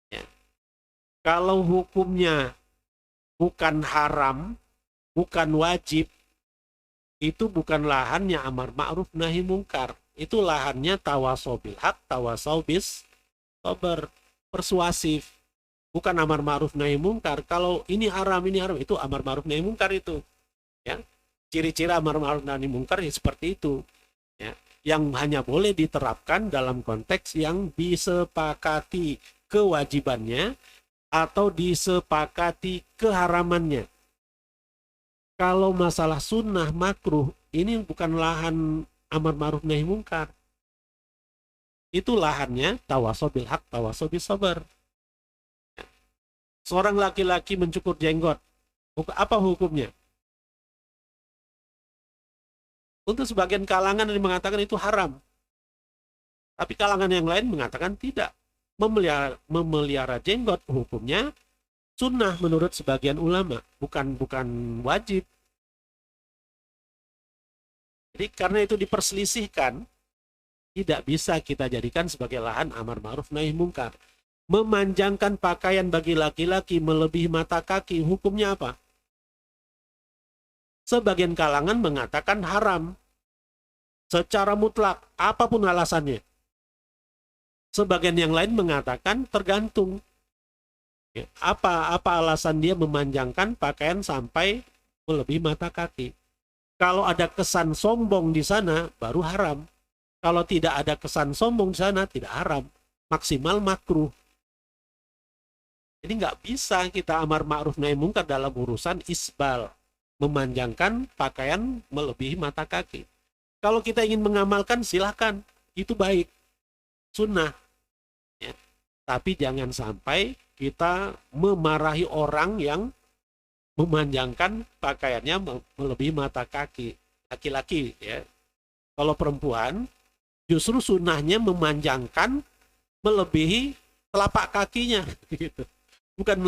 Ya. Kalau hukumnya bukan haram, bukan wajib, itu bukan lahannya amar ma'ruf nahi mungkar. Itu lahannya tawasau bil haq, tawasau bis sabar, persuasif. Bukan amar ma'ruf nahi mungkar. Kalau ini haram, itu amar ma'ruf nahi mungkar itu. Ya. Ciri-ciri amar ma'ruf nahi mungkar ya seperti itu. Ya. Yang hanya boleh diterapkan dalam konteks yang disepakati kewajibannya atau disepakati keharamannya. Kalau masalah sunnah makruh, ini bukan lahan amar ma'ruf nahi mungkar. Itu lahannya tawasau bil haq, tawasau bis sabar. Seorang laki-laki mencukur jenggot, apa hukumnya? Untuk sebagian kalangan yang mengatakan itu haram. Tapi kalangan yang lain mengatakan tidak. Memelihara jenggot hukumnya sunnah menurut sebagian ulama, bukan wajib. Jadi karena itu diperselisihkan, tidak bisa kita jadikan sebagai lahan amar ma'ruf nahi mungkar. Memanjangkan pakaian bagi laki-laki melebihi mata kaki, hukumnya apa? Sebagian kalangan mengatakan haram secara mutlak, apapun alasannya. Sebagian yang lain mengatakan tergantung. Apa alasan dia memanjangkan pakaian sampai melebihi mata kaki? Kalau ada kesan sombong di sana, baru haram. Kalau tidak ada kesan sombong di sana, tidak haram. Maksimal makruh. Jadi nggak bisa kita amar ma'ruf nahi mungkar dalam urusan isbal, memanjangkan pakaian melebihi mata kaki. Kalau kita ingin mengamalkan, silahkan, itu baik, sunnah. Ya. Tapi jangan sampai kita memarahi orang yang memanjangkan pakaiannya melebihi mata kaki. Laki-laki, ya. Kalau perempuan, justru sunnahnya memanjangkan melebihi telapak kakinya, gitu. Bukan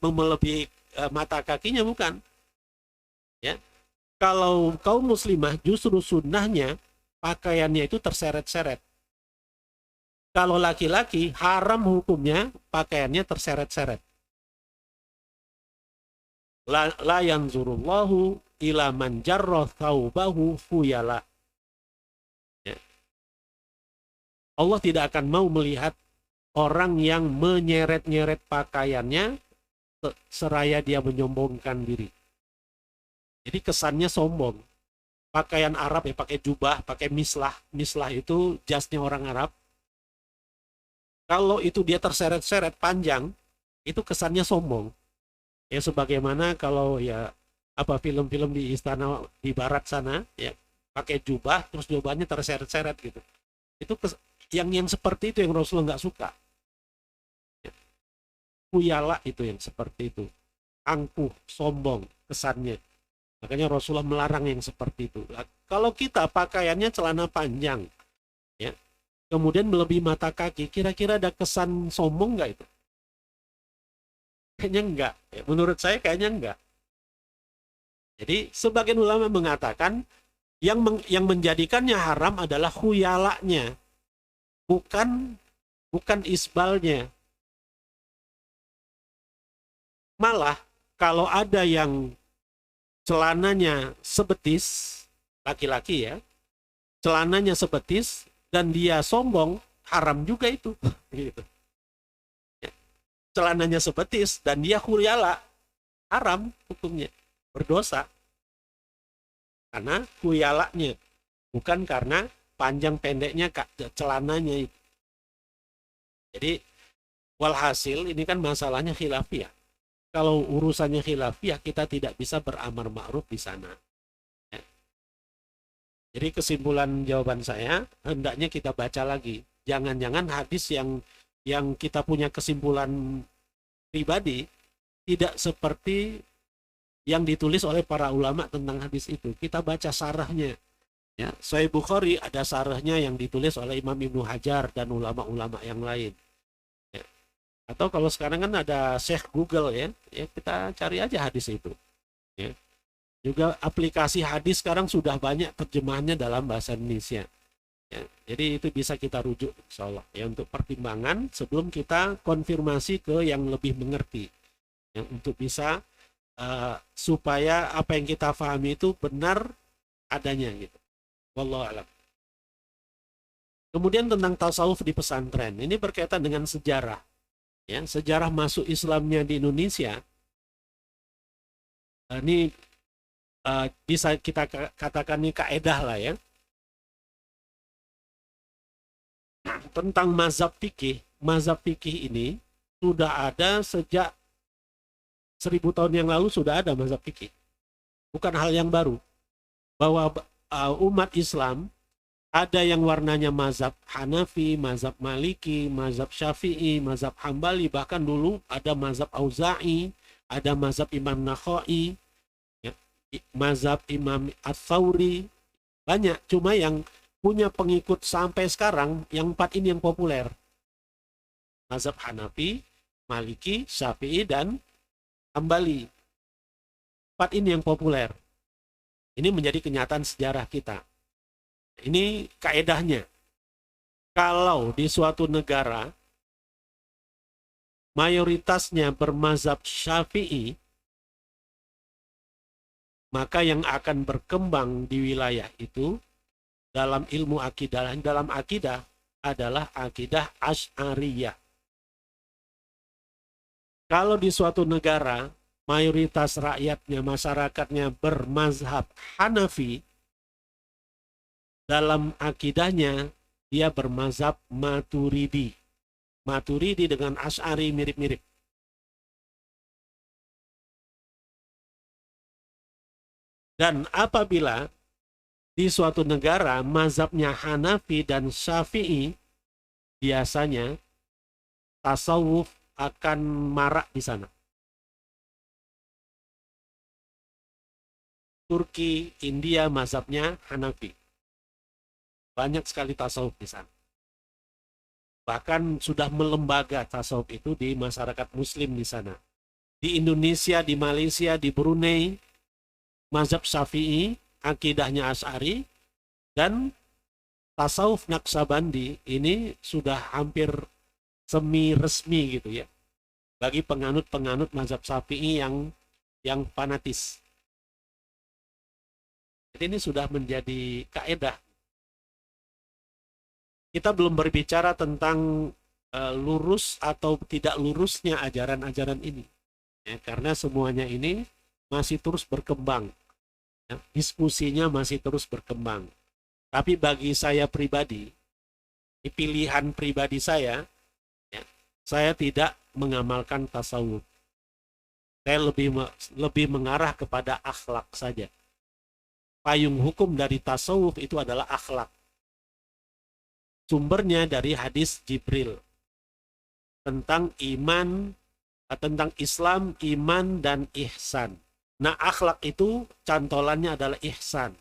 melebihi mata kakinya, bukan. Ya. Kalau kaum muslimah justru sunnahnya pakaiannya itu terseret-seret. Kalau laki-laki haram hukumnya pakaiannya terseret-seret. La yanzurullahu ila man jarra thawbahu khuyala. Ya. Allah tidak akan mau melihat orang yang menyeret-nyeret pakaiannya seraya dia menyombongkan diri. Jadi kesannya sombong. Pakaian Arab ya pakai jubah, pakai mislah. Mislah itu jasnya orang Arab. Kalau itu dia terseret-seret panjang, itu kesannya sombong. Ya sebagaimana kalau ya apa film-film di istana di barat sana ya pakai jubah terus jubahnya terseret-seret gitu. Itu yang seperti itu yang Rasulullah nggak suka. Khuyala itu yang seperti itu, angkuh, sombong kesannya. Makanya Rasulullah melarang yang seperti itu. Kalau kita pakaiannya celana panjang, ya, kemudian melebihi mata kaki, kira-kira ada kesan sombong nggak itu? Kayaknya enggak. Ya, menurut saya kayaknya enggak. Jadi sebagian ulama mengatakan yang menjadikannya haram adalah khuyalanya, bukan isbalnya. Malah kalau ada yang celananya sebetis, laki-laki ya, celananya sebetis dan dia sombong, haram juga itu. Gitu. Ya. Celananya sebetis dan dia khuyala, haram hukumnya, berdosa. Karena khuyalanya, bukan karena panjang pendeknya celananya. Jadi walhasil ini kan masalahnya khilafiyah. kalau urusannya khilafiyah kita tidak bisa beramar ma'ruf di sana. Ya. Jadi kesimpulan jawaban saya, hendaknya kita baca lagi. Jangan-jangan hadis yang kita punya kesimpulan pribadi tidak seperti yang ditulis oleh para ulama tentang hadis itu. Kita baca sarahnya. Ya, Sahih Bukhari ada sarahnya yang ditulis oleh Imam Ibnu Hajar dan ulama-ulama yang lain. Ya. Atau kalau sekarang kan ada Syekh Google ya, kita cari aja hadis itu. Ya. Juga aplikasi hadis sekarang sudah banyak terjemahannya dalam bahasa Indonesia. Ya, jadi itu bisa kita rujuk insya Allah ya untuk pertimbangan sebelum kita konfirmasi ke yang lebih mengerti ya, untuk bisa supaya apa yang kita pahami itu benar adanya gitu. Wallahu a'lam. Kemudian tentang tasawuf di pesantren ini berkaitan dengan sejarah ya, sejarah masuk Islamnya di Indonesia ini bisa kita katakan ini kaedah lah ya. Tentang mazhab fikih ini sudah ada sejak 1000 tahun yang lalu sudah ada mazhab fikih. Bukan hal yang baru. Bahwa umat Islam ada yang warnanya mazhab Hanafi, mazhab Maliki, mazhab Syafi'i, mazhab Hambali, bahkan dulu ada mazhab Auza'i, ada mazhab Imam Nakhai, ya, mazhab Imam Ats-Tsauri, banyak. Cuma yang punya pengikut sampai sekarang yang 4 ini yang populer. Mazhab Hanafi, Maliki, Syafi'i, dan Hambali. 4 ini yang populer. Ini menjadi kenyataan sejarah kita. Ini kaedahnya. Kalau di suatu negara mayoritasnya bermazhab Syafi'i, maka yang akan berkembang di wilayah itu dalam ilmu akidah, dalam akidah adalah akidah Asy'ariyah. Kalau di suatu negara mayoritas rakyatnya, masyarakatnya bermazhab Hanafi, dalam akidahnya dia bermazhab Maturidi. Maturidi dengan Asy'ari mirip-mirip. Dan apabila di suatu negara mazhabnya Hanafi dan Syafi'i, biasanya tasawuf akan marak di sana. Turki, India mazhabnya Hanafi. Banyak sekali tasawuf di sana. Bahkan sudah melembaga tasawuf itu di masyarakat muslim di sana. Di Indonesia, di Malaysia, di Brunei, mazhab Syafi'i, akidahnya Asy'ari, dan tasawuf Naqsabandi ini sudah hampir semi resmi gitu ya bagi penganut-penganut mazhab Syafi'i yang fanatis. Jadi ini sudah menjadi kaedah. Kita belum berbicara tentang lurus atau tidak lurusnya ajaran-ajaran ini ya, karena semuanya ini masih terus berkembang. Ya, diskusinya masih terus berkembang. Tapi bagi saya pribadi, pilihan pribadi saya, ya, saya tidak mengamalkan tasawuf. Saya lebih mengarah kepada akhlak saja. Payung hukum dari tasawuf itu adalah akhlak. Sumbernya dari hadis Jibril tentang iman, tentang Islam, iman, dan ihsan. Nah, akhlak itu cantolannya adalah ihsan.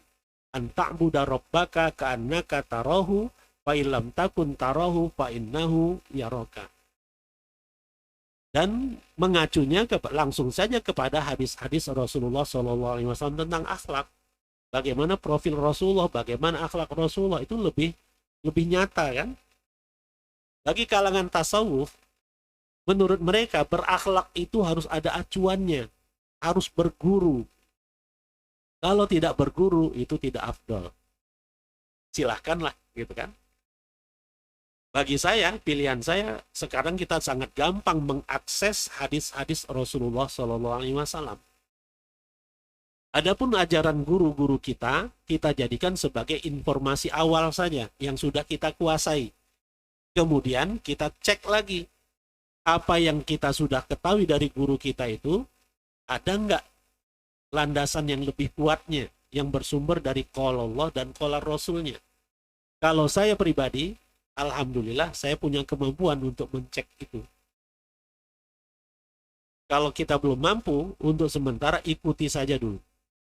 An ta'budu rabbaka ka'annaka tarahu fa illam takun tarahu fa innahu yaraka. Dan mengacunya langsung saja kepada hadis-hadis Rasulullah SAW tentang akhlak. Bagaimana profil Rasulullah, bagaimana akhlak Rasulullah itu lebih nyata kan? Bagi kalangan tasawuf, menurut mereka berakhlak itu harus ada acuannya. Harus berguru. Kalau tidak berguru itu tidak afdol. Silahkanlah gitu kan. Bagi saya, pilihan saya sekarang kita sangat gampang mengakses hadis-hadis Rasulullah SAW. Adapun ajaran guru-guru kita jadikan sebagai informasi awal saja yang sudah kita kuasai. Kemudian kita cek lagi apa yang kita sudah ketahui dari guru kita itu, ada nggak landasan yang lebih kuatnya, yang bersumber dari qala Allah dan qala Rasulnya. Kalau saya pribadi, alhamdulillah saya punya kemampuan untuk mencek itu. Kalau kita belum mampu, untuk sementara ikuti saja dulu,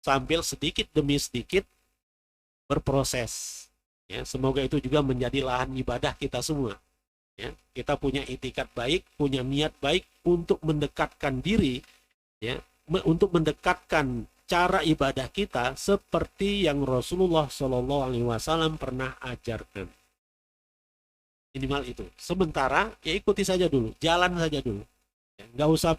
sambil sedikit demi sedikit berproses. Ya, semoga itu juga menjadi lahan ibadah kita semua. Ya, kita punya itikat baik, punya niat baik untuk mendekatkan diri, ya, untuk mendekatkan cara ibadah kita seperti yang Rasulullah SAW pernah ajarkan. Minimal itu. Sementara ya ikuti saja dulu, jalan saja dulu. Ya, nggak usah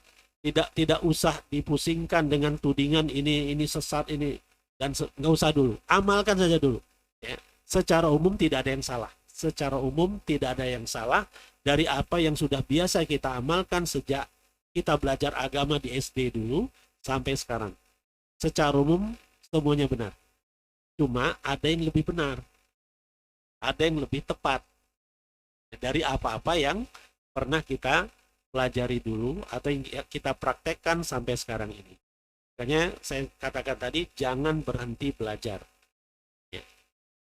tidak usah dipusingkan dengan tudingan ini sesat ini, dan nggak usah dulu. Amalkan saja dulu. Ya. Secara umum tidak ada yang salah. Secara umum tidak ada yang salah dari apa yang sudah biasa kita amalkan sejak kita belajar agama di SD dulu sampai sekarang. Secara umum semuanya benar. Cuma ada yang lebih benar. Ada yang lebih tepat dari apa-apa yang pernah kita pelajari dulu atau yang kita praktekkan sampai sekarang ini. Makanya saya katakan tadi, jangan berhenti belajar. Ya.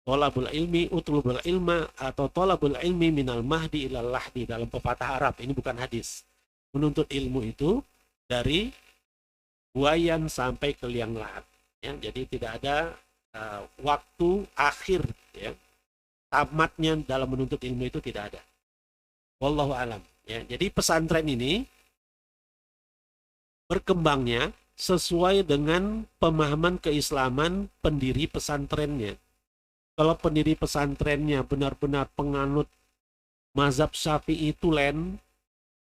Tolabul ilmi utlubul ilma, atau tolabul ilmi minal mahdi ilal lahdi dalam pepatah Arab. Ini bukan hadis. Menuntut ilmu itu dari buayan sampai ke liang lahat. Ya, jadi tidak ada waktu akhir, ya. Tamatnya dalam menuntut ilmu itu tidak ada. Wallahu alam. Ya, jadi pesantren ini berkembangnya sesuai dengan pemahaman keislaman pendiri pesantrennya. Kalau pendiri pesantrennya benar-benar penganut mazhab Syafi'i tulen,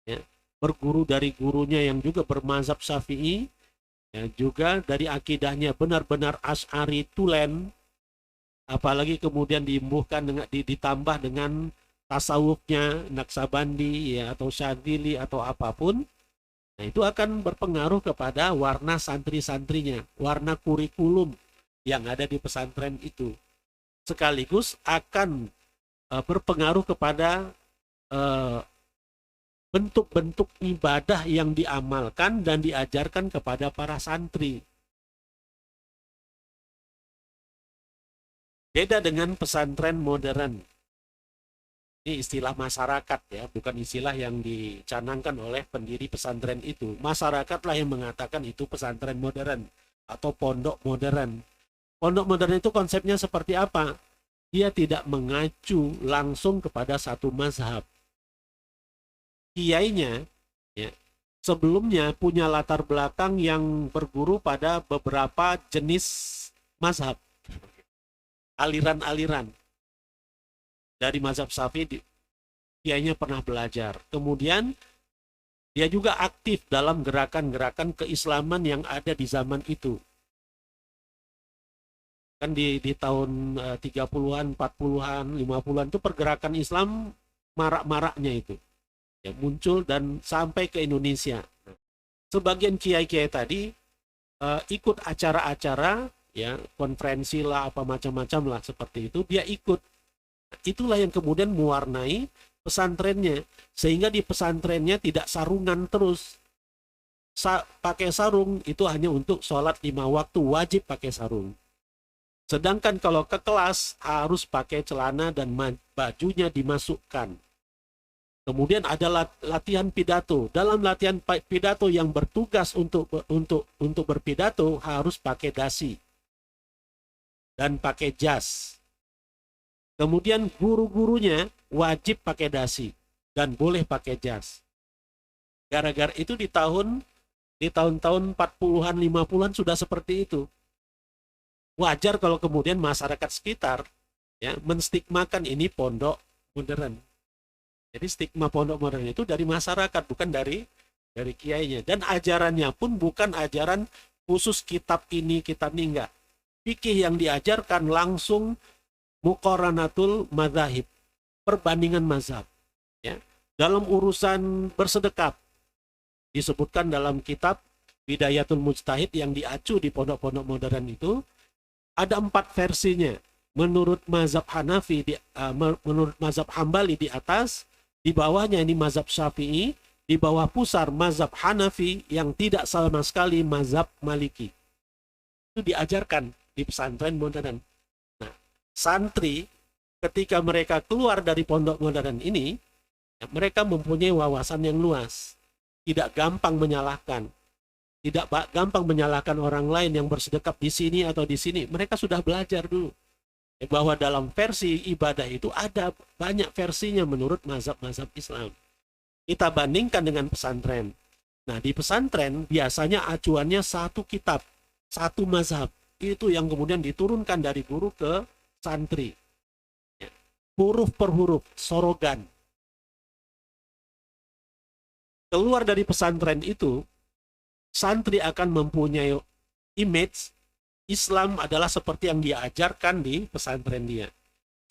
ya, berguru dari gurunya yang juga bermazhab Syafi'i, ya, juga dari akidahnya benar-benar Asy'ari tulen, apalagi kemudian ditambah dengan tasawufnya Naksabandi, ya, atau Syadzili atau apapun. Nah, itu akan berpengaruh kepada warna santri-santrinya, warna kurikulum yang ada di pesantren itu. Sekaligus akan berpengaruh kepada bentuk-bentuk ibadah yang diamalkan dan diajarkan kepada para santri. Beda dengan pesantren modern. Ini istilah masyarakat, ya, bukan istilah yang dicanangkan oleh pendiri pesantren itu. Masyarakatlah yang mengatakan itu pesantren modern atau pondok modern. Pondok modern itu konsepnya seperti apa? Dia tidak mengacu langsung kepada satu mazhab. Kiainya, ya, sebelumnya punya latar belakang yang berguru pada beberapa jenis mazhab, aliran-aliran. Dari mazhab Syafi'i, kiainya pernah belajar. Kemudian dia juga aktif dalam gerakan-gerakan keislaman yang ada di zaman itu. Kan di tahun 30-an, 40-an, 50-an itu pergerakan Islam marak-maraknya itu. Ya, muncul dan sampai ke Indonesia. Sebagian kiai-kiai tadi ikut acara-acara, ya, konferensi lah, apa macam-macam lah seperti itu, dia ikut. Itulah yang kemudian mewarnai pesantrennya, sehingga di pesantrennya tidak sarungan terus. Pakai sarung itu hanya untuk sholat 5 waktu, wajib pakai sarung. Sedangkan kalau ke kelas harus pakai celana dan bajunya dimasukkan. Kemudian ada latihan pidato. Dalam latihan pidato yang bertugas untuk berpidato harus pakai dasi dan pakai jas. Kemudian guru-gurunya wajib pakai dasi dan boleh pakai jas. Gara-gara itu di tahun-tahun 40-an, 50-an sudah seperti itu. Wajar kalau kemudian masyarakat sekitar, ya, menstigmakan ini pondok modern. Jadi stigma pondok modern itu dari masyarakat, bukan dari kiainya. Dan ajarannya pun bukan ajaran khusus kitab ini enggak. Fikih yang diajarkan langsung muqaranatul madzhab, perbandingan mazhab, ya. Dalam urusan bersedekah disebutkan dalam kitab Bidayatul Mujtahid yang diacu di pondok-pondok modern itu ada 4 versinya. Menurut mazhab Hanafi, menurut mazhab Hambali di atas, di bawahnya ini mazhab Syafi'i, di bawah pusar mazhab Hanafi yang tidak sama sekali mazhab Maliki. Itu diajarkan di pesantren modern. Nah, santri ketika mereka keluar dari pondok modern ini, ya, mereka mempunyai wawasan yang luas, tidak gampang menyalahkan, tidak gampang menyalahkan orang lain yang bersedekap di sini atau di sini. Mereka sudah belajar dulu bahwa dalam versi ibadah itu ada banyak versinya menurut mazhab-mazhab Islam. Kita bandingkan dengan pesantren. Nah, di pesantren biasanya acuannya satu kitab, satu mazhab. Itu yang kemudian diturunkan dari guru ke santri. Ya. Huruf per huruf, sorogan. Keluar dari pesantren itu, santri akan mempunyai image Islam adalah seperti yang diajarkan di pesantren dia.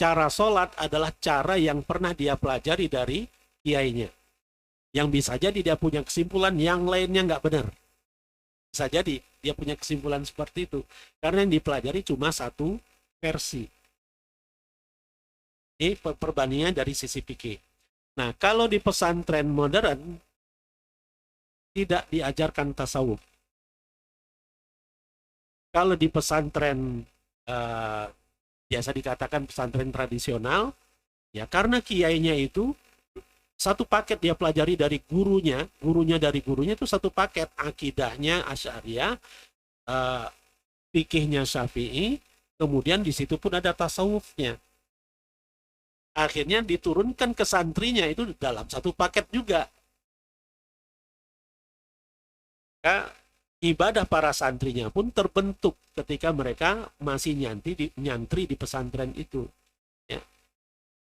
Cara sholat adalah cara yang pernah dia pelajari dari kiainya. Yang bisa jadi dia punya kesimpulan yang lainnya nggak benar. Bisa jadi dia punya kesimpulan seperti itu. Karena yang dipelajari cuma satu versi. Ini perbandingan dari sisi fikih. Nah, kalau di pesantren modern, tidak diajarkan tasawuf. Kalau di pesantren biasa dikatakan pesantren tradisional, ya karena kiainya itu satu paket dia pelajari dari gurunya dari gurunya itu satu paket, akidahnya Asy'ariyah, fikihnya Syafi'i, kemudian di situ pun ada tasawufnya. Akhirnya diturunkan ke santrinya itu dalam satu paket juga. Ibadah para santrinya pun terbentuk ketika mereka masih nyantri di pesantren itu. Ya.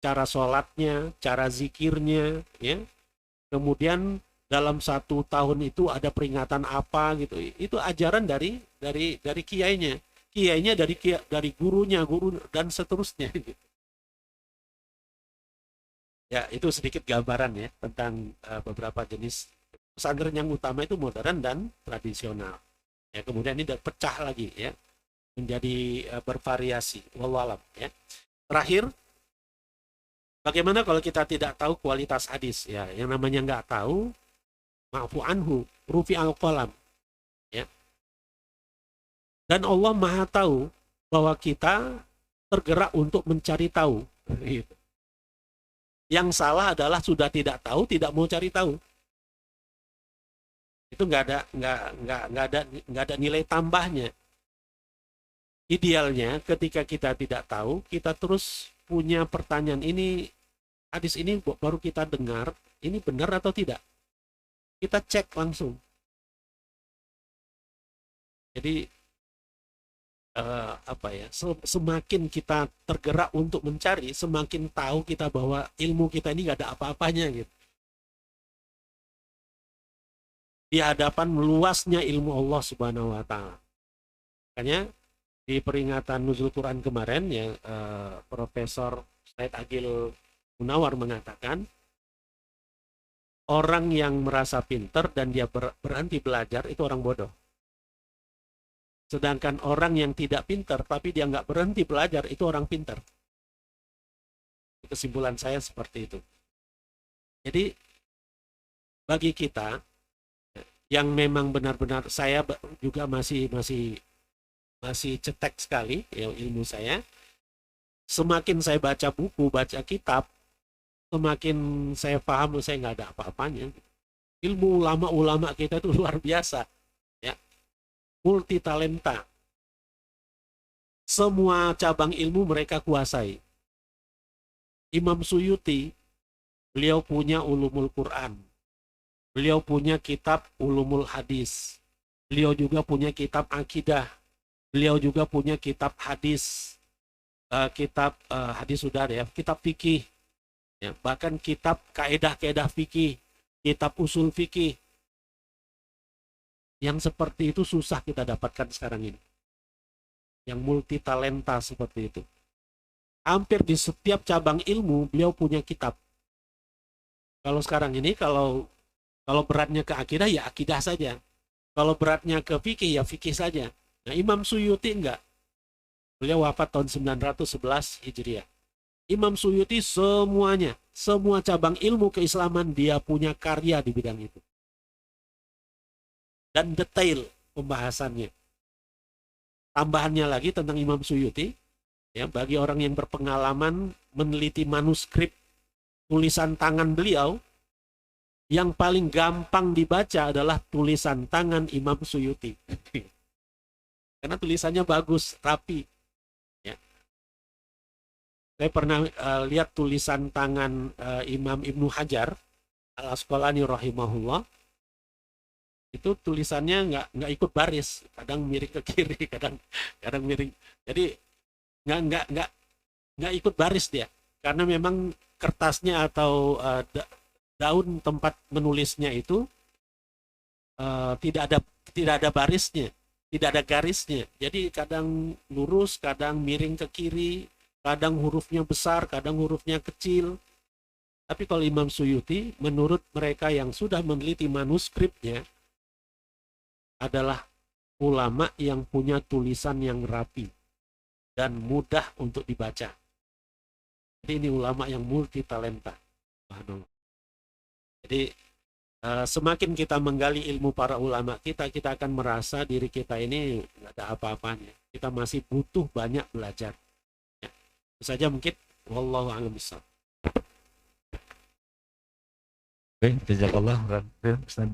Cara sholatnya, cara zikirnya, ya. Kemudian dalam 1 tahun itu ada peringatan apa gitu. Itu ajaran dari kiainya. Kiainya dari gurunya, guru dan seterusnya gitu. Ya, itu sedikit gambaran ya tentang beberapa jenis pesantren yang utama itu modern dan tradisional. Ya, kemudian ini pecah lagi ya menjadi bervariasi. Wallahu alam ya. Terakhir, bagaimana kalau kita tidak tahu kualitas hadis? Ya, yang namanya nggak tahu, ma'fu anhu, rufi al-qalam. Ya. Dan Allah Maha tahu bahwa kita tergerak untuk mencari tahu. Gitu. Yang salah adalah sudah tidak tahu, tidak mau cari tahu. Itu nggak ada nilai tambahnya. Idealnya ketika kita tidak tahu, kita terus punya pertanyaan, ini hadis ini baru kita dengar, ini benar atau tidak? Kita cek langsung. Jadi semakin kita tergerak untuk mencari, semakin tahu kita bahwa ilmu kita ini nggak ada apa-apanya gitu. Di hadapan luasnya ilmu Allah Subhanahu wa Ta'ala. Makanya di peringatan Nuzul Quran kemarin ya, Profesor Said Agil Munawar mengatakan orang yang merasa pintar dan dia berhenti belajar itu orang bodoh. Sedangkan orang yang tidak pintar tapi dia nggak berhenti belajar itu orang pintar. Kesimpulan saya seperti itu. Jadi bagi kita yang memang benar-benar, saya juga masih cetek sekali ya ilmu saya. Semakin saya baca buku, baca kitab, semakin saya paham saya nggak ada apa-apanya. Ilmu ulama-ulama kita itu luar biasa, ya, multi talenta. Semua cabang ilmu mereka kuasai. Imam Suyuti, beliau punya ulumul Quran. Beliau punya kitab ulumul hadis. Beliau juga punya kitab akidah. Beliau juga punya kitab hadis. Hadis sudah ya, kitab fikih. Ya, bahkan kitab kaedah-kaedah fikih, kitab usul fikih. Yang seperti itu susah kita dapatkan sekarang ini. Yang multi talenta seperti itu. Hampir di setiap cabang ilmu beliau punya kitab. Kalau sekarang ini kalau beratnya ke akidah ya akidah saja. Kalau beratnya ke fikih ya fikih saja. Nah, Imam Suyuti enggak. Beliau wafat tahun 911 Hijriah. Imam Suyuti semuanya semua cabang ilmu keislaman dia punya karya di bidang itu. Dan detail pembahasannya. Tambahannya lagi tentang Imam Suyuti, ya, bagi orang yang berpengalaman meneliti manuskrip tulisan tangan beliau, yang paling gampang dibaca adalah tulisan tangan Imam Suyuti. Karena tulisannya bagus, rapi. Ya. Saya pernah lihat tulisan tangan Imam Ibnu Hajar Al-Asqalani rahimahullah. Itu tulisannya nggak ikut baris, kadang miring ke kiri, kadang miring. Jadi nggak ikut baris dia, karena memang kertasnya atau daun tempat menulisnya itu tidak ada barisnya, tidak ada garisnya. Jadi kadang lurus, kadang miring ke kiri, kadang hurufnya besar, kadang hurufnya kecil. Tapi kalau Imam Suyuti, menurut mereka yang sudah meneliti manuskripnya, adalah ulama yang punya tulisan yang rapi dan mudah untuk dibaca. Jadi ini ulama yang multi talenta. Jadi semakin kita menggali ilmu para ulama kita akan merasa diri kita ini nggak ada apa-apanya. Kita masih butuh banyak belajar. Ya, itu saja mungkin. Wallahu a'lam bishawab. Oke, jazakallah Ustaz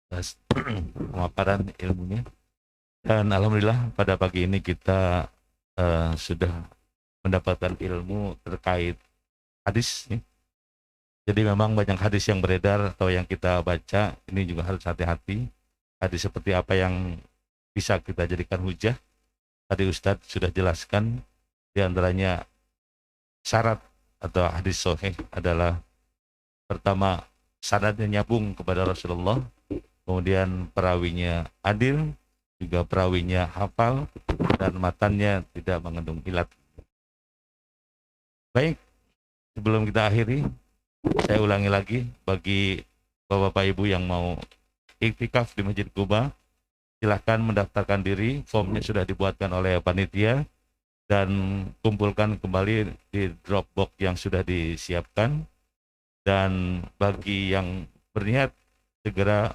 atas pemaparan ilmunya. Dan alhamdulillah pada pagi ini kita sudah mendapatkan ilmu terkait hadis. Ya. Jadi memang banyak hadis yang beredar atau yang kita baca, ini juga harus hati-hati. Hadis seperti apa yang bisa kita jadikan hujah. Tadi Ustadz sudah jelaskan, di antaranya syarat atau hadis sahih adalah pertama sanadnya nyambung kepada Rasulullah, kemudian perawinya adil, juga perawinya hafal, dan matannya tidak mengandung ilat. Baik, sebelum kita akhiri, saya ulangi lagi bagi Bapak Ibu yang mau iktikaf di Masjid Quba, silahkan mendaftarkan diri, formnya sudah dibuatkan oleh panitia, dan kumpulkan kembali di Dropbox yang sudah disiapkan. Dan bagi yang berniat segera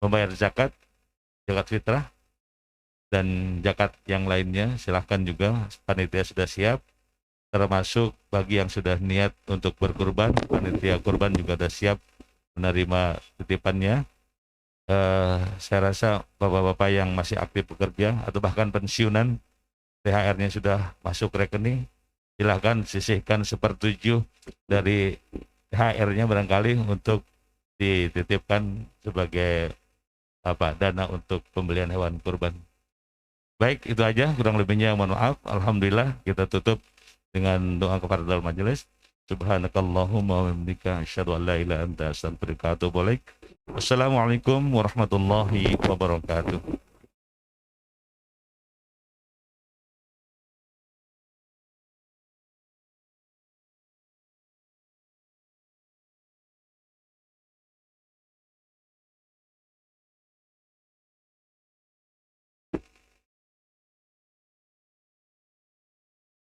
membayar zakat fitrah, dan zakat yang lainnya silahkan juga, panitia sudah siap. Termasuk bagi yang sudah niat untuk berkurban, panitia kurban juga sudah siap menerima titipannya. Saya rasa bapak-bapak yang masih aktif bekerja atau bahkan pensiunan, THR-nya sudah masuk rekening, silahkan sisihkan 1/7 dari THR-nya barangkali untuk dititipkan sebagai dana untuk pembelian hewan kurban. Baik, itu aja, kurang lebihnya mohon maaf. Alhamdulillah, kita tutup dengan doa kepada majelis. Subhanakallahumma wa bihamdika asyhadu an la ilaha illa anta astaghfiruka wa atubu ilaik. Wassalamualaikum warahmatullahi wabarakatuh.